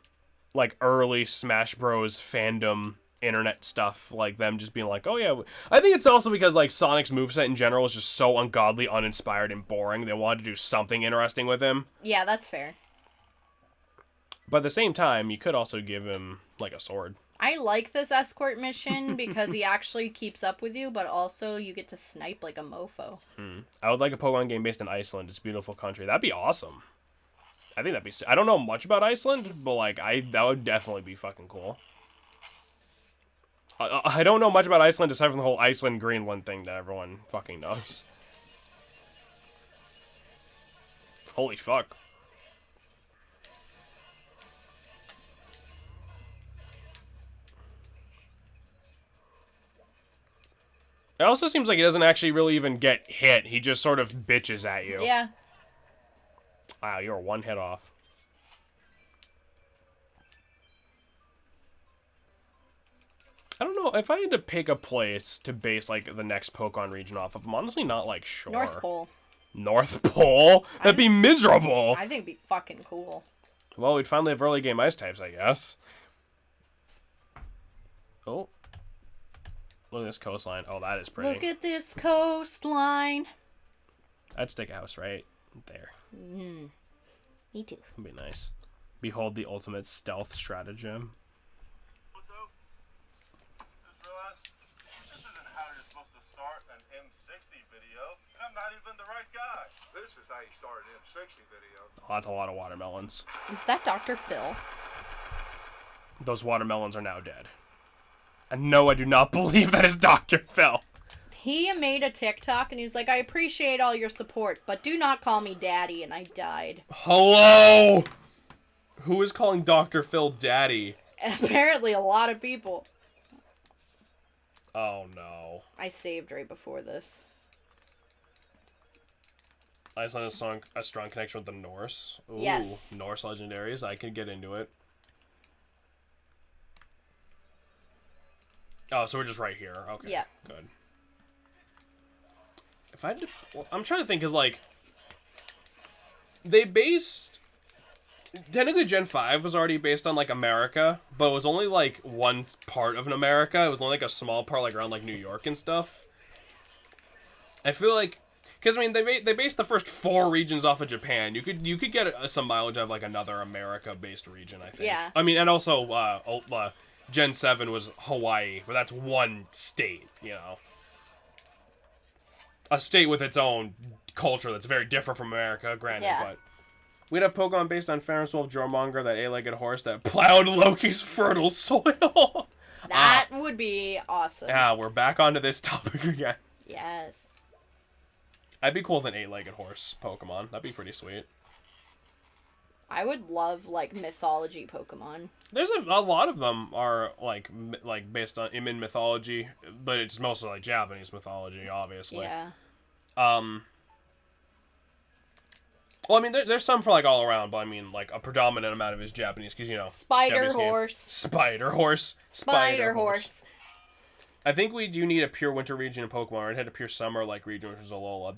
Smash Bros. Fandom internet stuff, like, them just being like, oh, yeah. I think it's also because, like, Sonic's moveset in general is just so ungodly, uninspired, and boring. They wanted to do something interesting with him. Yeah, that's fair. But at the same time, you could also give him, like, a sword. I like this escort mission because he actually keeps up with you, but also you get to snipe like a mofo. I would like a Pokemon game based in Iceland. It's a beautiful country. That'd be awesome. I think that'd be... I don't know much about Iceland, but, like, that would definitely be fucking cool. I don't know much about Iceland aside from the whole Iceland-Greenland thing that everyone fucking knows. Holy fuck. It also seems like he doesn't actually really even get hit. He just sort of bitches at you. Yeah. Wow, you're 1 hit off. I don't know, if I had to pick a place to base, like, the next Pokemon region off of, I'm honestly not, like, sure. North Pole. North Pole? That'd be miserable. I think it'd be fucking cool. Well, we'd finally have early game ice types, I guess. Oh. Look at this coastline. Oh, that is pretty. Look at this coastline. I'd stick a house right there. Me too. Would be nice. Behold the ultimate stealth stratagem. What's up? Just realized this isn't how you're supposed to start an M60 video, and I'm not even the right guy. This is how you start an M60 video. Oh, that's a lot of watermelons. Is that Dr. Phil? Those watermelons are now dead. And no, I do not believe that is Dr. Phil. He made a TikTok and he was like, I appreciate all your support, but do not call me daddy, and I died. Hello! Who is calling Dr. Phil daddy? Apparently a lot of people. Oh no. I saved right before this. Iceland has a strong connection with the Norse. Ooh, Yes. Norse legendaries. I can get into it. Oh, so we're just right here. Okay. Yeah. Good. If I had to, well, I'm trying to think, cause like they based technically Gen 5 was already based on like America, but it was only like one part of an America. It was only like a small part, like around like New York and stuff. I feel like, because I mean they based the first 4 regions off of Japan. You could get some mileage out of like another America-based region, I think. Yeah. I mean, and also Gen 7 was Hawaii, but that's one state, you know. A state with its own culture that's very different from America, granted, Yeah. but we'd have Pokemon based on Ferris Wolf, Jormonger, that 8-legged horse that plowed Loki's fertile soil. That would be awesome. Yeah, we're back onto this topic again. Yes. I'd be cool with an 8-legged horse Pokemon. That'd be pretty sweet. I would love, like, mythology Pokemon. There's a lot of them are like based on in mythology, but it's mostly like Japanese mythology, obviously. Yeah. Well, I mean, there's some for like all around, but I mean, like a predominant amount of it is Japanese, because you know. Spider Japanese game. horse. Spider horse. Spider horse. I think we do need a pure winter region in Pokemon, or it had a pure summer like region, which is Alola.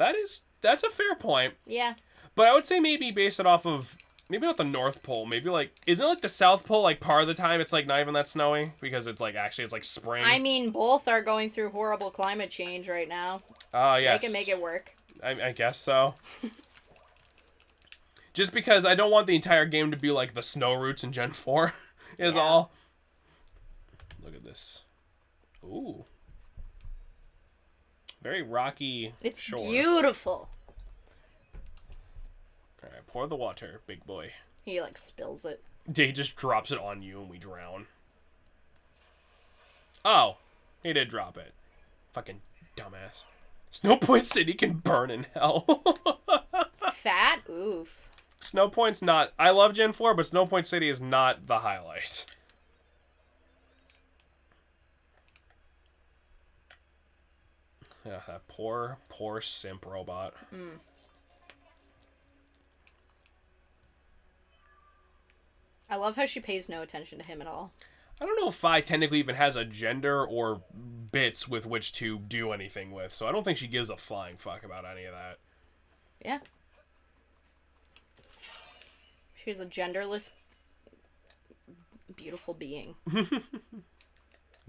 That's a fair point. Yeah. But I would say maybe base it off of. Maybe not the North Pole. Maybe like, isn't it like the South Pole? Like part of the time, it's like not even that snowy because it's like actually it's like spring. I mean, both are going through horrible climate change right now. Yeah. They can make it work. I guess so. Just because I don't want the entire game to be like the snow routes in Gen 4 is Yeah. all. Look at this. Ooh. Very rocky It's shore. beautiful. Alright, pour the water, big boy. He, like, spills it. Yeah, he just drops it on you and we drown. Oh, he did drop it. Fucking dumbass. Snowpoint City can burn in hell. Fat? Oof. Snowpoint's not... I love Gen 4, but Snowpoint City is not the highlight. Yeah, that poor simp robot. I love how she pays no attention to him at all. I don't know if Fi technically even has a gender or bits with which to do anything with, so I don't think she gives a flying fuck about any of that. Yeah. She's a genderless, beautiful being.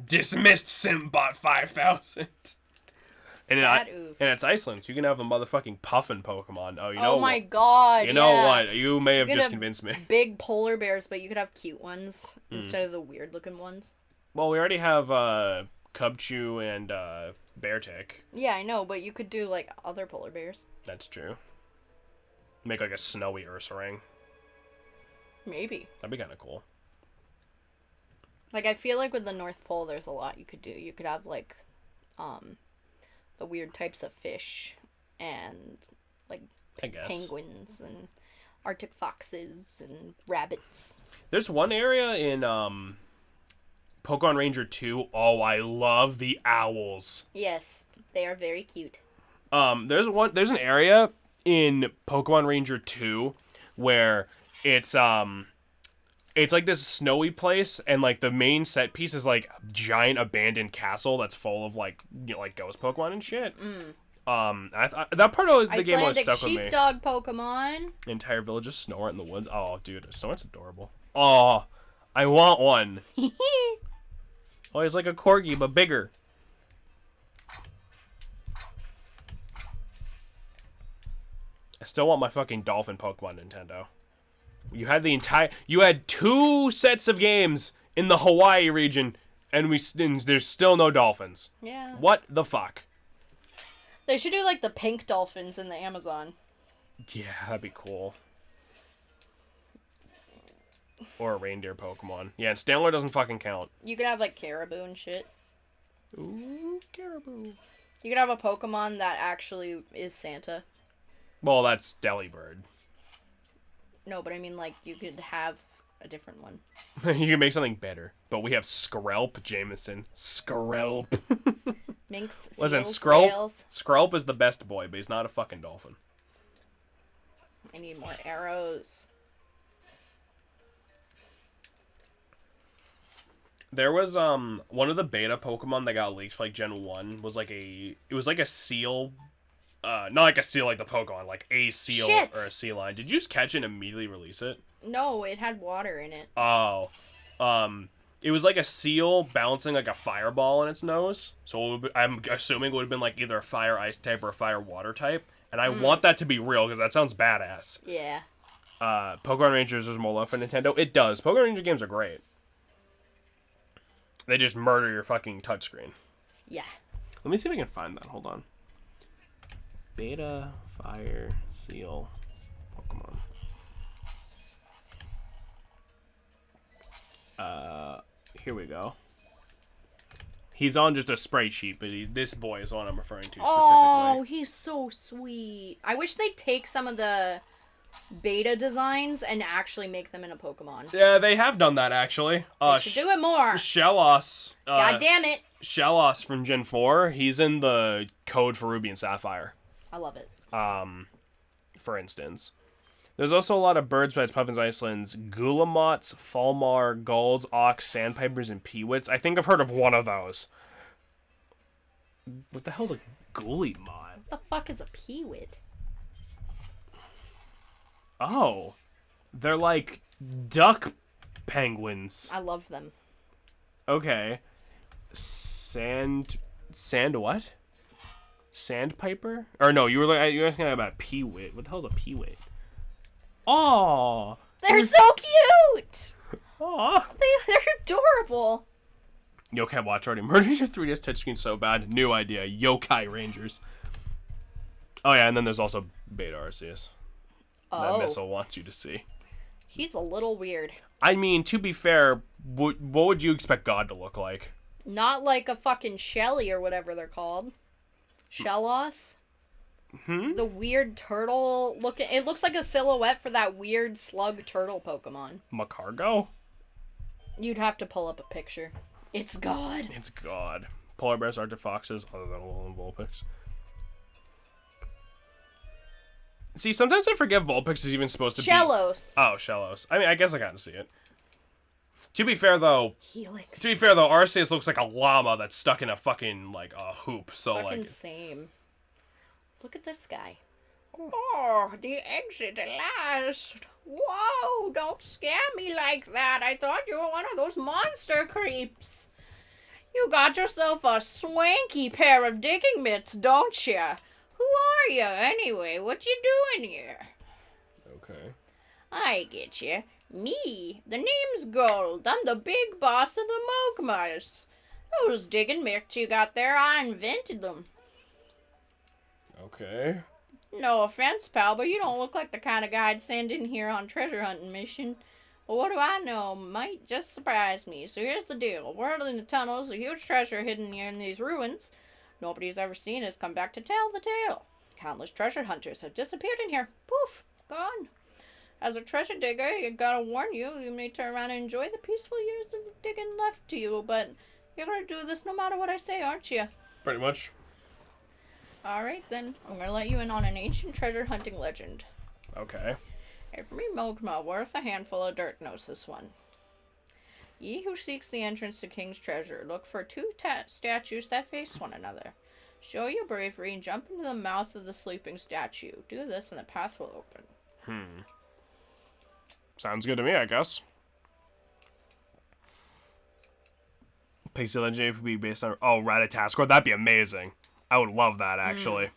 Dismissed Simbot 5000. And Oof. it's Iceland, so you can have a motherfucking puffin Pokemon. Oh, you know Oh my what? god, You know yeah. what? You may have You could just have convinced me. Big polar bears, but you could have cute ones Hmm. instead of the weird looking ones. Well, we already have Cubchoo and Beartick. Yeah, I know, but you could do, like, other polar bears. That's true. Make like a snowy Ursaring. Maybe. That'd be kind of cool. Like, I feel like with the North Pole, there's a lot you could do. You could have, like, the weird types of fish and, like, I guess. penguins and Arctic foxes and rabbits. There's one area in Pokemon Ranger 2. Oh, I love the owls. Yes, they are very cute. There's an area in Pokemon Ranger 2 where it's like this snowy place, and like the main set piece is like a giant abandoned castle that's full of like, you know, like ghost Pokemon and shit. That part of the game always Icelandic stuck with me. sheepdog Pokemon. Entire village of Snorant in the woods. Oh, dude, Snorant's adorable. Oh, I want one. Oh, he's like a corgi, but bigger. I still want my fucking dolphin Pokemon, Nintendo. You had 2 sets of games in the Hawaii region, and there's still no dolphins. Yeah. What the fuck? They should do like the pink dolphins in the Amazon. Yeah, that'd be cool. Or a reindeer Pokemon. Yeah, and Stanler doesn't fucking count. You could have like caribou and shit. Ooh, caribou. You could have a Pokemon that actually is Santa. Well, that's Delibird. No, but I mean like you could have a different one. You can make something better. But we have Skrelp, Jameson. Skrelp. Minks, seals, Listen, whales. Skrelp is the best boy, but he's not a fucking dolphin. I need more arrows. There was one of the beta Pokemon that got leaked for like Gen 1 was like a seal, not like a seal like the Pokemon, like a seal Shit. or a sea lion. Did you just catch it and immediately release it? No, it had water in it. Oh. It was like a seal bouncing like a fireball in its nose. So I'm assuming it would have been like either a fire ice type or a fire water type. And I want that to be real because that sounds badass. Yeah. Pokemon Rangers is more love for Nintendo. It does. Pokemon Ranger games are great. They just murder your fucking touchscreen. Yeah. Let me see if I can find that. Hold on. Beta Fire Seal Pokemon. Here we go. He's on just a sprite sheet, but this boy is the one I'm referring to specifically. Oh, he's so sweet. I wish they'd take some of the beta designs and actually make them in a Pokemon. Yeah, they have done that actually. They should do it more. Shellos. God damn it. Shellos from Gen 4. He's in the code for Ruby and Sapphire. I love it. For instance. There's also a lot of birds besides Puffins, Icelands, Gulamots, Falmar, Gulls, Auks, Sandpipers, and Peewits. I think I've heard of one of those. What the hell's a Gulimot? What the fuck is a Peewit? Oh. They're like duck penguins. I love them. Okay. Sand what? Sandpiper? Or no, you were asking about Peewit. What the hell's a Peewit? Oh, They're so cute! Aw. They're adorable. Yokai Watch already murders your 3DS touchscreen so bad. New idea. Yokai Rangers. Oh yeah, and then there's also Beta Arceus. That Missile wants you to see. He's a little weird. I mean, to be fair, what would you expect God to look like? Not like a fucking Shelly or whatever they're called. Shellos? The weird turtle looking. It looks like a silhouette for that weird slug turtle Pokemon. Macargo? You'd have to pull up a picture. It's God. It's God. Polar bears, Arctic foxes, other than Vulpix. See, sometimes I forget Vulpix is even supposed to Shellos. be... Oh, Shellos. I mean, I guess I gotta see it. To be fair, though... Helix. Arceus looks like a llama that's stuck in a fucking, like, a hoop. So, fucking like... same. Look at this guy. Oh, the exit at last. Whoa, don't scare me like that. I thought you were one of those monster creeps. You got yourself a swanky pair of digging mitts, don't you? Who are you, anyway? What you doing here? Okay. I get you. Me. The name's Gold. I'm the big boss of the Mogmars. Those digging mitts you got there, I invented them. Okay. No offense, pal, but you don't look like the kind of guy I'd send in here on treasure hunting mission. Well, what do I know? Might just surprise me. So here's the deal. Word in the tunnels, a huge treasure hidden here in these ruins. Nobody's ever seen it's come back to tell the tale. Countless treasure hunters have disappeared in here. Poof, gone. As a treasure digger, I gotta warn you, you may turn around and enjoy the peaceful years of digging left to you, but you're gonna do this no matter what I say, aren't you? Pretty much. Alright then, I'm gonna let you in on an ancient treasure hunting legend. Okay. Every Mogma worth a handful of dirt knows this one. Ye who seeks the entrance to King's treasure, look for two statues that face one another. Show your bravery and jump into the mouth of the sleeping statue. Do this and the path will open. Sounds good to me, I guess. Pixie Legendary would be based on... Oh, Rattata. That'd be amazing. I would love that, actually.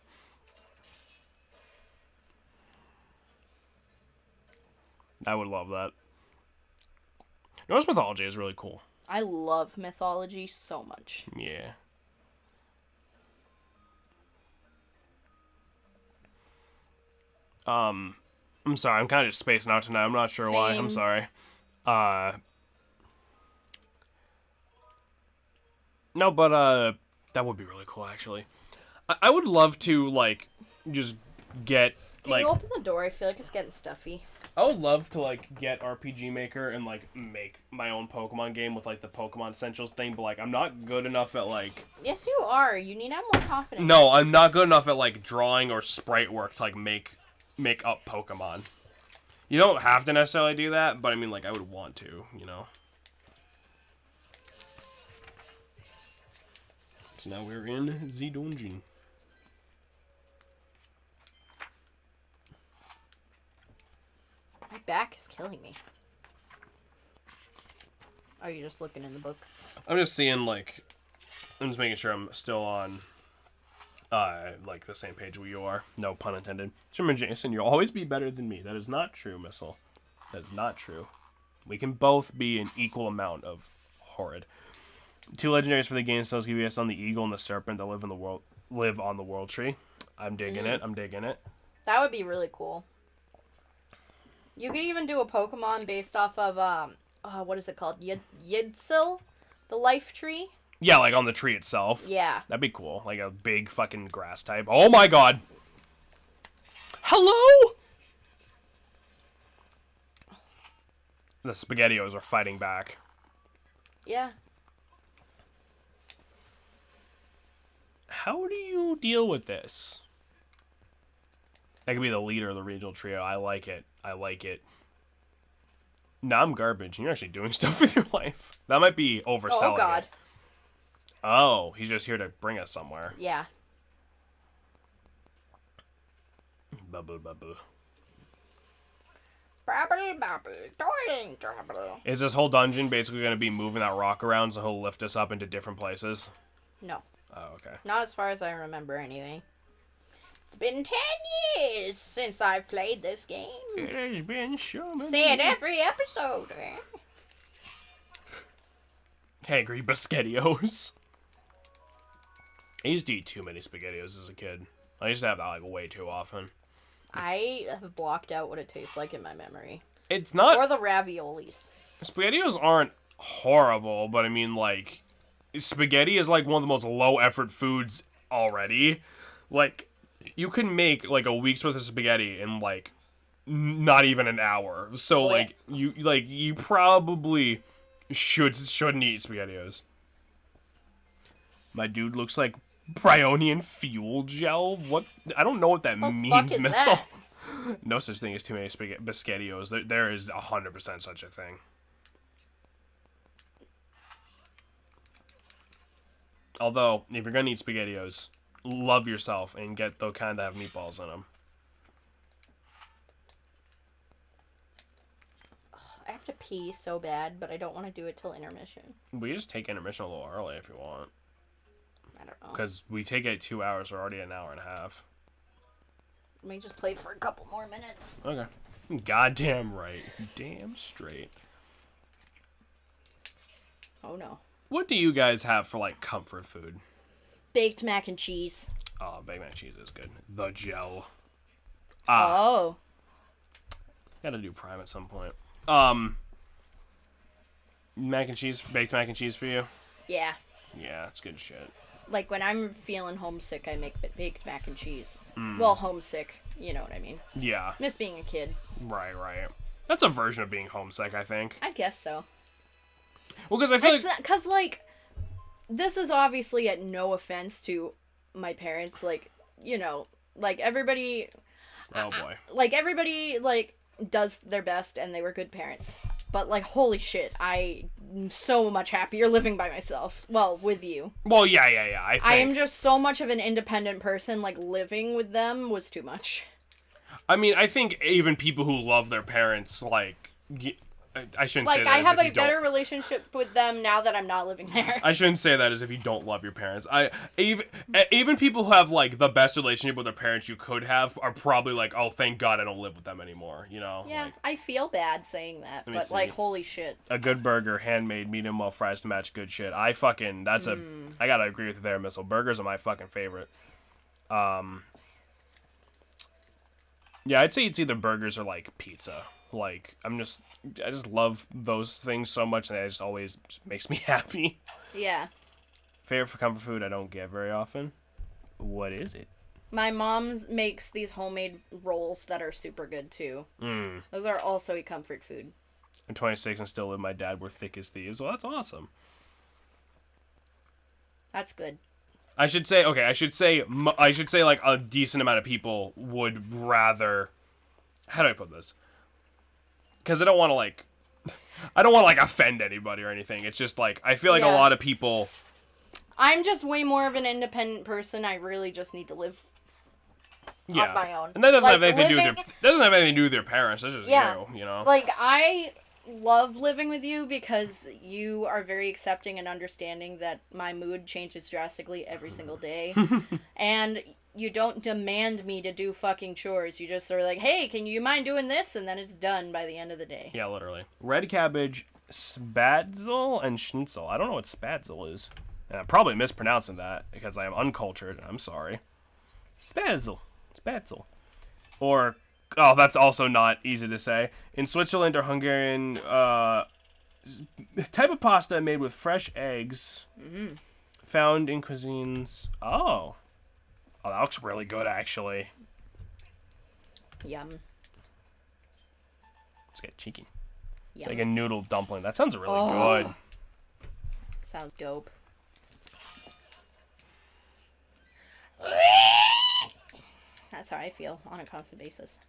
I would love that. Norse mythology is really cool. I love mythology so much. Yeah. I'm sorry, I'm kind of just spacing out tonight. I'm not sure why. I'm Same. sorry. No, but, that would be really cool, actually. I would love to, like, just get, Can you open the door? I feel like it's getting stuffy. I would love to, like, get RPG Maker and, like, make my own Pokemon game with, like, the Pokemon Essentials thing, but, like, I'm not good enough at, like... Yes, you are. You need to have more confidence. No, I'm not good enough at, like, drawing or sprite work to, like, make up Pokemon. You don't have to necessarily do that, but, I mean, like, I would want to, you know? So now we're in the dungeon. My back is killing me. Are you just looking in the book? I'm just seeing, like... I'm just making sure I'm still on... like, the same page where you are. No pun intended. Jim Jason, you'll always be better than me. That is not true, Missile. That is not true. We can both be an equal amount of horrid. 2 legendaries for the game still give us on the eagle and the serpent that live on the world tree. I'm digging it. I'm digging it. That would be really cool. You could even do a Pokemon based off of, what is it called? Yidsil? The life tree? Yeah, like on the tree itself. Yeah. That'd be cool. Like a big fucking grass type. Oh my god! Hello?! The SpaghettiOs are fighting back. Yeah. How do you deal with this? That could be the leader of the regional trio. I like it. I like it. Nah, I'm garbage. You're actually doing stuff with your life. That might be overselling Oh, God. it. Oh, he's just here to bring us somewhere. Yeah. Bubble, bubble. Babble, babble, darling, babble. Is this whole dungeon basically going to be moving that rock around so he'll lift us up into different places? No. Oh, okay. Not as far as I remember, anyway. It's been 10 years since I've played this game. It has been so many... Say it every episode. Hangry Biscottios. I used to eat too many SpaghettiOs as a kid. I used to have that, like, way too often. I have blocked out what it tastes like in my memory. It's not... Or the raviolis. SpaghettiOs aren't horrible, but I mean, like... Spaghetti is, like, one of the most low-effort foods already. Like, you can make, like, a week's worth of spaghetti in, like, not even an hour. So, like, you probably shouldn't eat SpaghettiOs. My dude looks like Bryonian fuel gel. What? I don't know what that means, fuck is Missile. that? No such thing as too many Biscottios. There is 100% such a thing. Although, if you're gonna eat SpaghettiOs, love yourself and get the kind that have meatballs in them. I have to pee so bad, but I don't want to do it till intermission. We just take intermission a little early if you want. I don't know. Because we take it 2 hours, we're already an hour and a half. Let me just play for a couple more minutes. Okay. Goddamn right. Damn straight. Oh no. What do you guys have for, like, comfort food? Baked mac and cheese. Oh, baked mac and cheese is good. The gel. Oh. Gotta do Prime at some point. Mac and cheese, baked mac and cheese for you? Yeah. Yeah, that's good shit. Like, when I'm feeling homesick, I make baked mac and cheese. Well, homesick. You know what I mean. Yeah. Miss being a kid. Right. That's a version of being homesick, I think. I guess so. Well, because I feel like... Because, like, this is obviously at no offense to my parents. Like, you know, like, everybody... Oh, boy. Like, everybody, like, does their best, and they were good parents. But, like, holy shit, I so much happier living by myself. Well, with you. Well, yeah. I am just so much of an independent person, like, living with them was too much. I mean, I think even people who love their parents, like, I shouldn't say Like, that I as have if a you better don't. relationship with them now that I'm not living there. I shouldn't say that as if you don't love your parents. Even people who have like the best relationship with their parents you could have are probably like, oh, thank God I don't live with them anymore. You know? Yeah, Like, I feel bad saying that, me but, see. like, holy shit. a good burger, handmade, medium well, fries to match, good shit. I gotta agree with you there, Missile. Burgers are my fucking favorite. Yeah, I'd say it's either burgers or like pizza. Like, I just love those things so much, and it just always makes me happy. Yeah. Favorite for comfort food I don't get very often. What is it? My mom's makes these homemade rolls that are super good, too. Those are also a comfort food. I'm 26 and still live with my dad. We're thick as thieves. Well, that's awesome. That's good. I should say like a decent amount of people would rather. How do I put this? Because I don't want to like offend anybody or anything. It's just like I feel like a Yeah. lot of people. I'm just way more of an independent person. I really just need to live Yeah, on my own. and that doesn't Like, have anything to do with living- their parents. That's just Yeah. you know. Like, I love living with you because you are very accepting and understanding that my mood changes drastically every single day. And you don't demand me to do fucking chores. You just sort of like, hey, can you mind doing this? And then it's done by the end of the day. Yeah, literally. Red cabbage, spatzel, and schnitzel. I don't know what spatzel is. And I'm probably mispronouncing that because I am uncultured. I'm sorry. Spatzel. Or, oh, that's also not easy to say. In Switzerland or Hungarian, type of pasta made with fresh eggs. Found in cuisines. Oh, that looks really good, actually. Yum. Let's get cheeky. It's Yum. like a noodle dumpling. That sounds really Oh. good. Sounds dope. That's how I feel on a constant basis.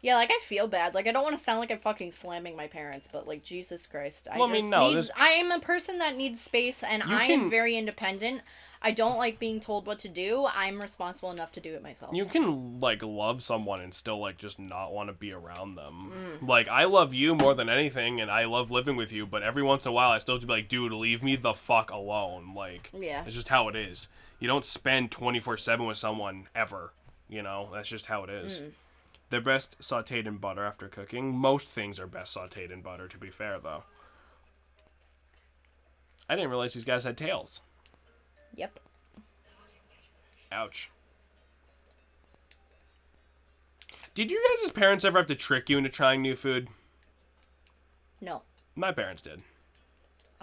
Yeah, like, I feel bad. Like, I don't want to sound like I'm fucking slamming my parents, but, like, Jesus Christ. Well, I mean, no, I am a person that needs space, and I am very independent. I don't like being told what to do. I'm responsible enough to do it myself. You can, like, love someone and still, like, just not want to be around them. Like, I love you more than anything, and I love living with you, but every once in a while I still have to be like, dude, leave me the fuck alone. Like, Yeah. it's just how it is. You don't spend 24/7 with someone, ever. You know? That's just how it is. They're best sauteed in butter after cooking. Most things are best sauteed in butter, to be fair, though. I didn't realize these guys had tails. Yep. Ouch. Did you guys' parents ever have to trick you into trying new food? No. My parents did.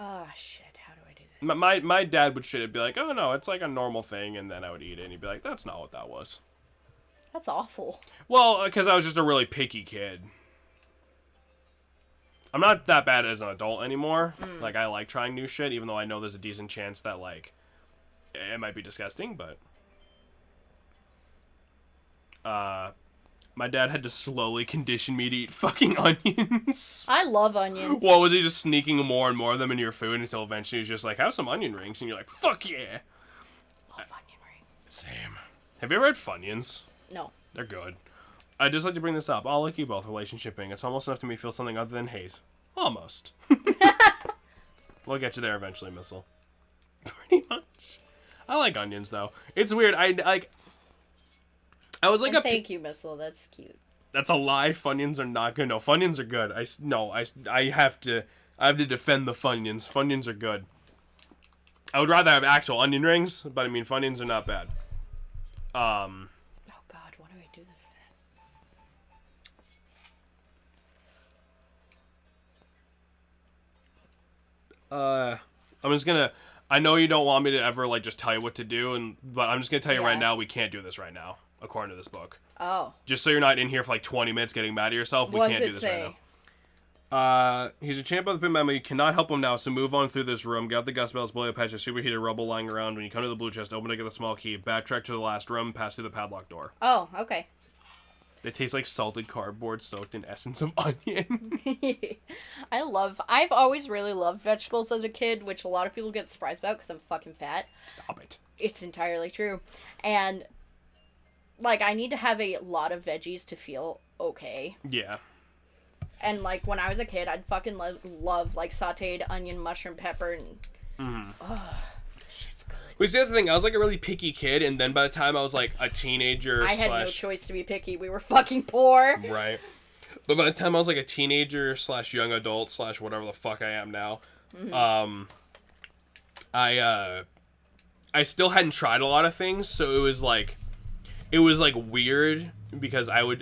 Oh, shit. How do I do this? My dad would straight up be like, oh no, it's like a normal thing, and then I would eat it, and he'd be like, that's not what that was. That's awful. Well, because I was just a really picky kid. I'm not that bad as an adult anymore. Like, I like trying new shit, even though I know there's a decent chance that, like, it might be disgusting, but... my dad had to slowly condition me to eat fucking onions. I love onions. Well, was he just sneaking more and more of them into your food until eventually he was just like, have some onion rings, and you're like, fuck yeah! Love onion rings. Same. Have you ever had Funyuns? No. They're good. I'd just like to bring this up. I'll like you both, relationshiping. It's almost enough to me feel something other than hate. Almost. We'll get you there eventually, Missile. Pretty much. I like onions, though. It's weird. I was like And thank you, Missile. That's cute. That's a lie. Funyuns are not good. No, Funyuns are good. I have to defend the Funyuns. Funyuns are good. I would rather have actual onion rings, but I mean, Funyuns are not bad. Oh, God. What do I do this? I'm just gonna... I know you don't want me to ever, like, just tell you what to do, but I'm just gonna tell you right Yeah. now, we can't do this right now, according to this book. Oh. Just so you're not in here for, like, 20 minutes getting mad at yourself, we What can't does do it this say? right now. He's a champ of the pin memo. You cannot help him now, so move on through this room. Get out the gus bells, blow a patch of superheated rubble lying around. When you come to the blue chest, open it, get the small key. Backtrack to the last room, pass through the padlock door. Oh, okay. They taste like salted cardboard soaked in essence of onion. I've always really loved vegetables as a kid, which a lot of people get surprised about because I'm fucking fat. Stop it. It's entirely true. And, like, I need to have a lot of veggies to feel okay. Yeah. And, like, when I was a kid, I'd fucking love like, sauteed onion, mushroom, pepper, and... shit's good. Well, see, that's the thing. I was, like, a really picky kid, and then by the time I was, like, a teenager I had no choice to be picky. We were fucking poor. Right. But by the time I was, like, a teenager / young adult / whatever the fuck I am now, I still hadn't tried a lot of things, so it was, like, weird, because I was,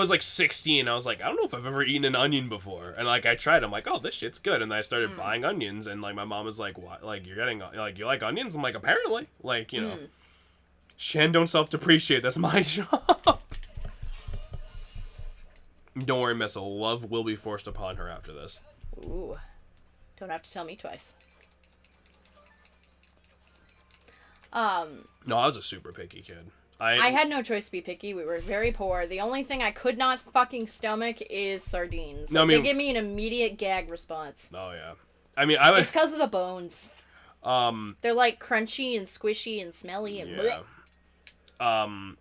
like, 16, I was like, I don't know if I've ever eaten an onion before, and, like, I tried, I'm like, oh, this shit's good, and I started buying onions, and, like, my mom was like, what, like, you're getting, like, you like onions? I'm like, apparently, like, you know, Shan, don't self-depreciate, that's my job. Don't worry, Missile, love will be forced upon her after this. Ooh, don't have to tell me twice. No, I was a super picky kid. I had no choice to be picky. We were very poor. The only thing I could not fucking stomach is sardines. No, I mean, they give me an immediate gag response. Oh, yeah. I mean, I would... It's because of the bones. They're, like, crunchy and squishy and smelly and yeah. Bleh.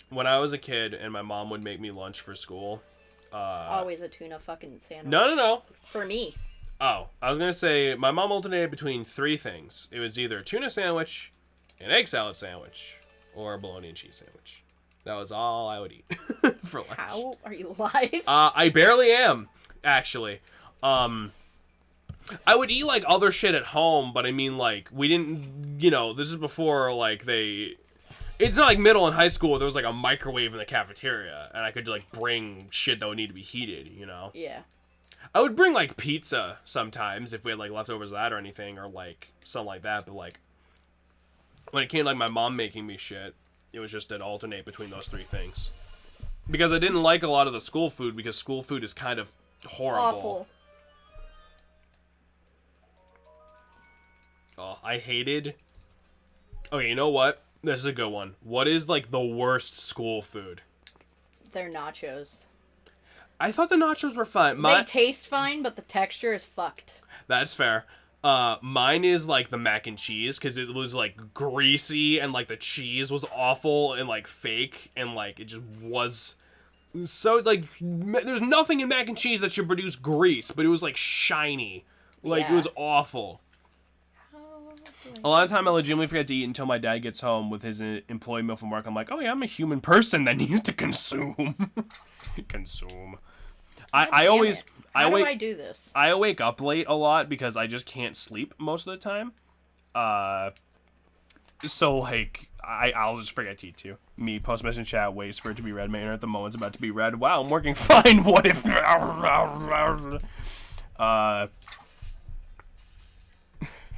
When I was a kid and my mom would make me lunch for school... always a tuna fucking sandwich. No. For me. Oh, I was going to say, my mom alternated between 3 things. It was either a tuna sandwich, an egg salad sandwich, or a bologna and cheese sandwich. That was all I would eat for lunch. How are you alive? I barely am, actually. I would eat, like, other shit at home, but I mean, like, we didn't, you know, this is before, like, it's not like middle and high school, there was, like, a microwave in the cafeteria, and I could, like, bring shit that would need to be heated, you know? Yeah. I would bring, like, pizza sometimes if we had, like, leftovers of that or anything, or, like, something like that, but, like, when it came to, like, my mom making me shit, it was just an alternate between those 3 things. Because I didn't like a lot of the school food, because school food is kind of horrible. Awful. Oh, I hated... Okay, you know what? This is a good one. What is, like, the worst school food? They're nachos. I thought the nachos were fine. They taste fine, but the texture is fucked. That's fair. Mine is, like, the mac and cheese, because it was, like, greasy, and, like, the cheese was awful and, like, fake, and, like, it just was so, like, there's nothing in mac and cheese that should produce grease, but it was, like, shiny. Like, Yeah. It was awful. A lot of time I legitimately forget to eat until my dad gets home with his employee meal from work. I'm like, oh yeah, I'm a human person that needs to consume. Consume. I always... How do I do this? I wake up late a lot because I just can't sleep most of the time. So, like, I'll just forget to eat too. Me, post message chat, waits for it to be read. My internet at the moment's about to be read. Wow, I'm working fine. What if...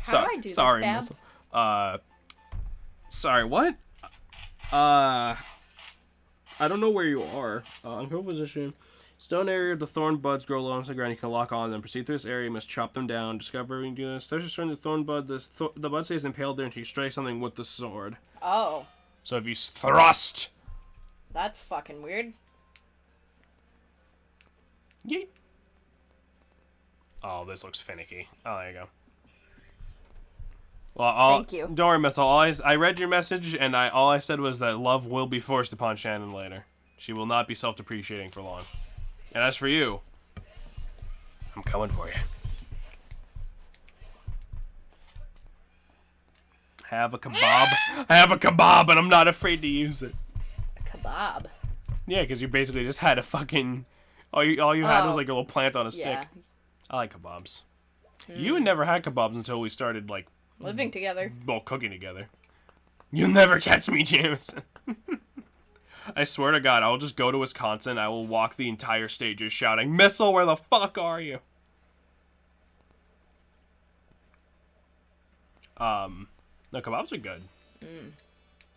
How do I do sorry, this, Fab? Sorry, what? I don't know where you are. Uncomfortable position. Stone area, the thorn buds grow along the ground. You can lock on them. Proceed through this area. You must chop them down. Discover when you do this. There's just the thorn bud. The bud stays impaled there until you strike something with the sword. Oh. So if you thrust. That's fucking weird. Yeet. Oh, this looks finicky. Oh, there you go. Well, Thank you. Don't worry, Miss. I read your message, and all I said was that love will be forced upon Shannon later. She will not be self-depreciating for long. And as for you, I'm coming for you. Have a kebab. I have a kebab, and I'm not afraid to use it. A kebab. Yeah, because you basically just had a fucking... All you had was like a little plant on a stick. Yeah. I like kebabs. You had never had kebabs until we started, like... Living together. Well, cooking together. You'll never catch me, Jameson. I swear to God, I'll just go to Wisconsin. I will walk the entire state just shouting, Missile, where the fuck are you? No, kebabs are good.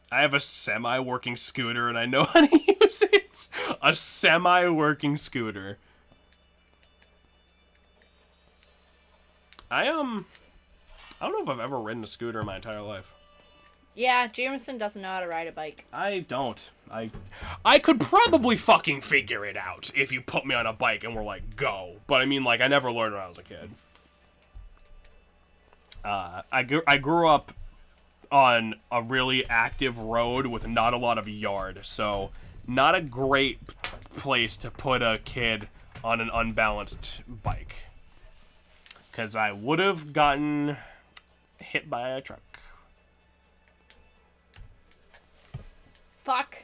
I have a semi-working scooter, and I know how to use it. A semi-working scooter. I don't know if I've ever ridden a scooter in my entire life. Yeah, Jameson doesn't know how to ride a bike. I don't. I could probably fucking figure it out if you put me on a bike and we're like, go. But I mean, like, I never learned when I was a kid. I grew up on a really active road with not a lot of yard, so not a great place to put a kid on an unbalanced bike. Because I would have gotten hit by a truck. Fuck.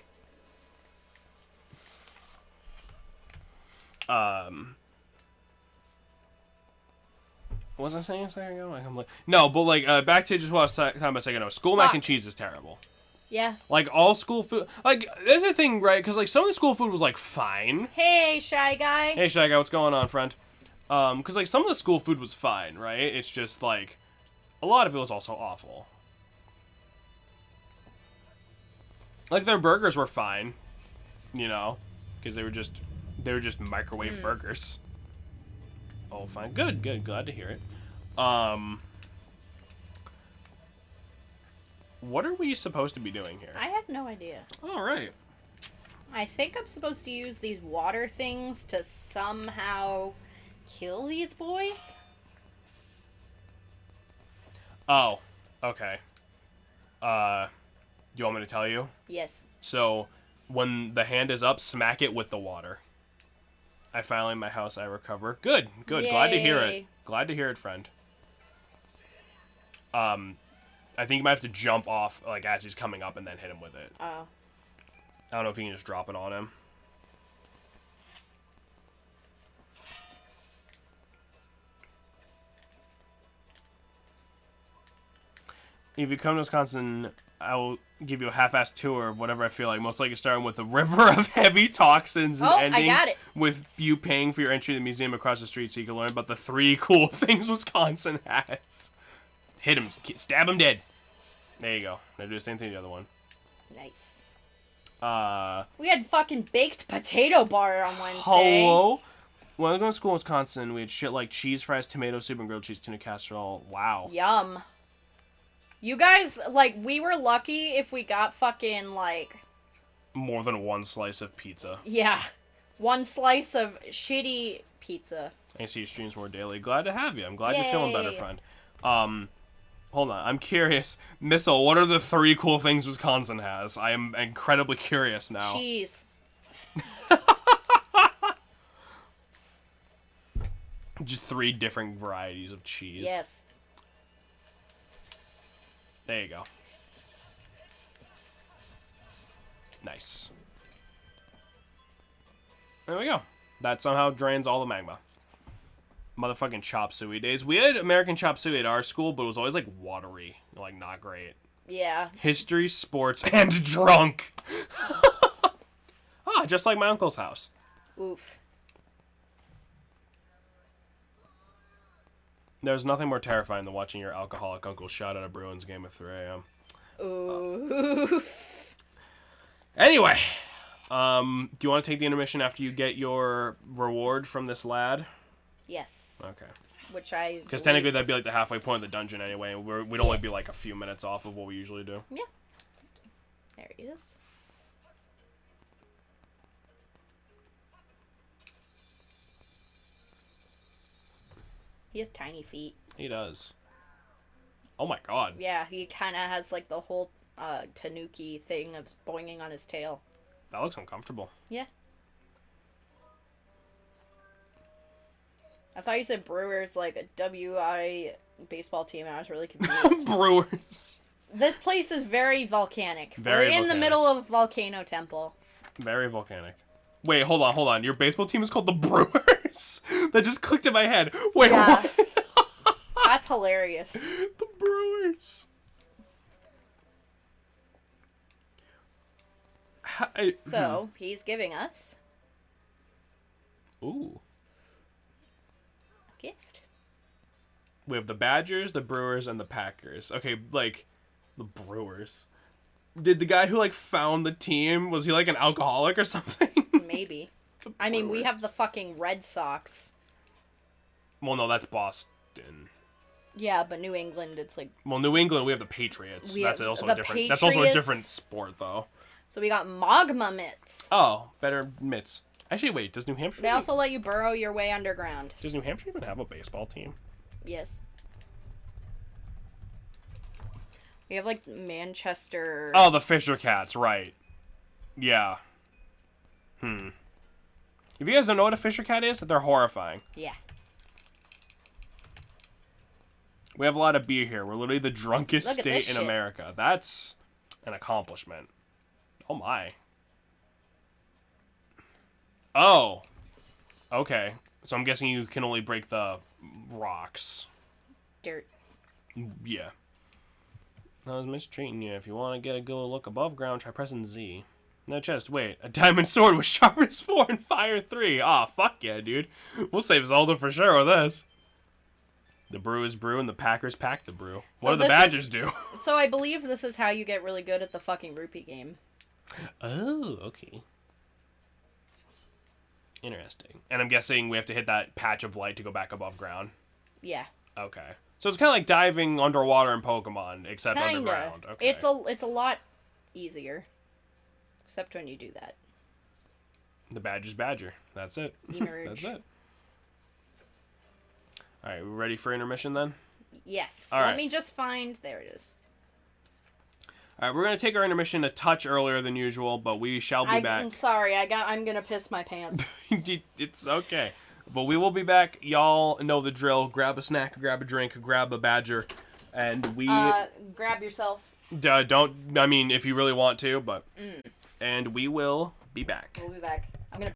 What was I saying a second ago? No, but like back to just what I was talking about a second ago. School mac and cheese is terrible. Yeah. Like all school food. Like there's a thing, right? Because like some of the school food was like fine. Hey, Shy Guy. Hey, Shy Guy, what's going on, friend? Because like some of the school food was fine, right? It's just like a lot of it was also awful. Like their burgers were fine, you know, because they were just microwave burgers. Oh, fine, good, glad to hear it. What are we supposed to be doing here? I have no idea. All right. I think I'm supposed to use these water things to somehow kill these boys. Oh, okay. Do you want me to tell you? Yes. So, when the hand is up, smack it with the water. I finally in my house, I recover. Good. Yay. Glad to hear it. Glad to hear it, friend. I think you might have to jump off, like, as he's coming up and then hit him with it. Oh. I don't know if you can just drop it on him. If you come to Wisconsin, I will give you a half-assed tour of whatever I feel like. Most likely starting with a river of heavy toxins and ending I got it. with you paying for your entry to the museum across the street so you can learn about the 3 cool things Wisconsin has. Hit him. Stab him dead. There you go. Now do the same thing to the other one. Nice. Uh, We had fucking baked potato bar on Wednesday. hello? When I was going to school in Wisconsin, we had shit like cheese fries, tomato soup, and grilled cheese tuna casserole. Wow. Yum. You guys, like, we were lucky if we got fucking, like... More than one slice of pizza. Yeah. One slice of shitty pizza. I see your streams more daily. Glad to have you. I'm glad you're feeling better, Yay. friend. Hold on. I'm curious. Missile, what are the 3 cool things Wisconsin has? I am incredibly curious now. Cheese. Just 3 different varieties of cheese. Yes. There you go. Nice. There we go. That somehow drains all the magma. Motherfucking chop suey days. We had American chop suey at our school, but it was always like watery. Like not great. Yeah. History, sports, and drunk. Ah, just like my uncle's house. Oof. There's nothing more terrifying than watching your alcoholic uncle shout at a Bruins game at 3 a.m. Ooh. Anyway, do you want to take the intermission after you get your reward from this lad? Yes. Okay. Which I... Because technically that'd be like the halfway point of the dungeon anyway. We'd only be Yes. like a few minutes off of what we usually do. Yeah. There he is. He has tiny feet. He does. Oh my god. Yeah, he kind of has like the whole tanuki thing of boinging on his tail. That looks uncomfortable. Yeah. I thought you said Brewers like a WI baseball team, and I was really confused. Brewers. This place is very volcanic. Very We're in the volcanic. middle of Volcano Temple. Very volcanic. Wait, hold on. Your baseball team is called the Brewers? That just clicked in my head. Wait, Yeah. what? That's hilarious. The Brewers. So, he's giving us Ooh. a gift. We have the Badgers, the Brewers, and the Packers. Okay, like, the Brewers. Did the guy who, like, found the team, was he, like, an alcoholic or something? Maybe. I mean, we have the fucking Red Sox. Well, no, that's Boston. Yeah, but New England, it's like... Well, New England, we have the Patriots. We That's have also the a different. That's also a Patriots. different sport, though. So we got magma mitts. Oh, better mitts. Actually, wait. Does New Hampshire? They also let you burrow your way underground. Does New Hampshire even have a baseball team? Yes. We have, like, Manchester... Oh, the Fisher Cats, right. Yeah. If you guys don't know what a Fisher Cat is, they're horrifying. Yeah. We have a lot of beer here. We're literally the drunkest Look at this state in shit. America. That's an accomplishment. Oh, my. Oh. Okay. So I'm guessing you can only break the rocks. Dirt. Yeah. I was mistreating you. If you want to get a good look above ground, try pressing Z. No chest. Wait. A diamond sword with sharpness 4 and fire 3. Aw, fuck yeah, dude. We'll save Zelda for sure with this. The brew is brew and the Packers pack the brew. What So do the this Badgers is- do? So I believe this is how you get really good at the fucking rupee game. Oh, okay. Interesting. And I'm guessing we have to hit that patch of light to go back above ground. Yeah. Okay. So it's kind of like diving underwater in Pokemon, except Kinda. underground. Okay. It's a lot easier. Except when you do that. The Badger's Badger. That's it. Emerge. That's it. All right, we ready for intermission then? Yes. All Let right. me just find... There it is. All right, we're going to take our intermission a touch earlier than usual, but we shall be I'm back. sorry. I'm gonna piss my pants. It's okay. But we will be back. Y'all know the drill. Grab a snack, grab a drink, grab a badger, and we... Grab yourself. don't... I mean, if you really want to, but... And we will be back. We'll be back. I'm gonna...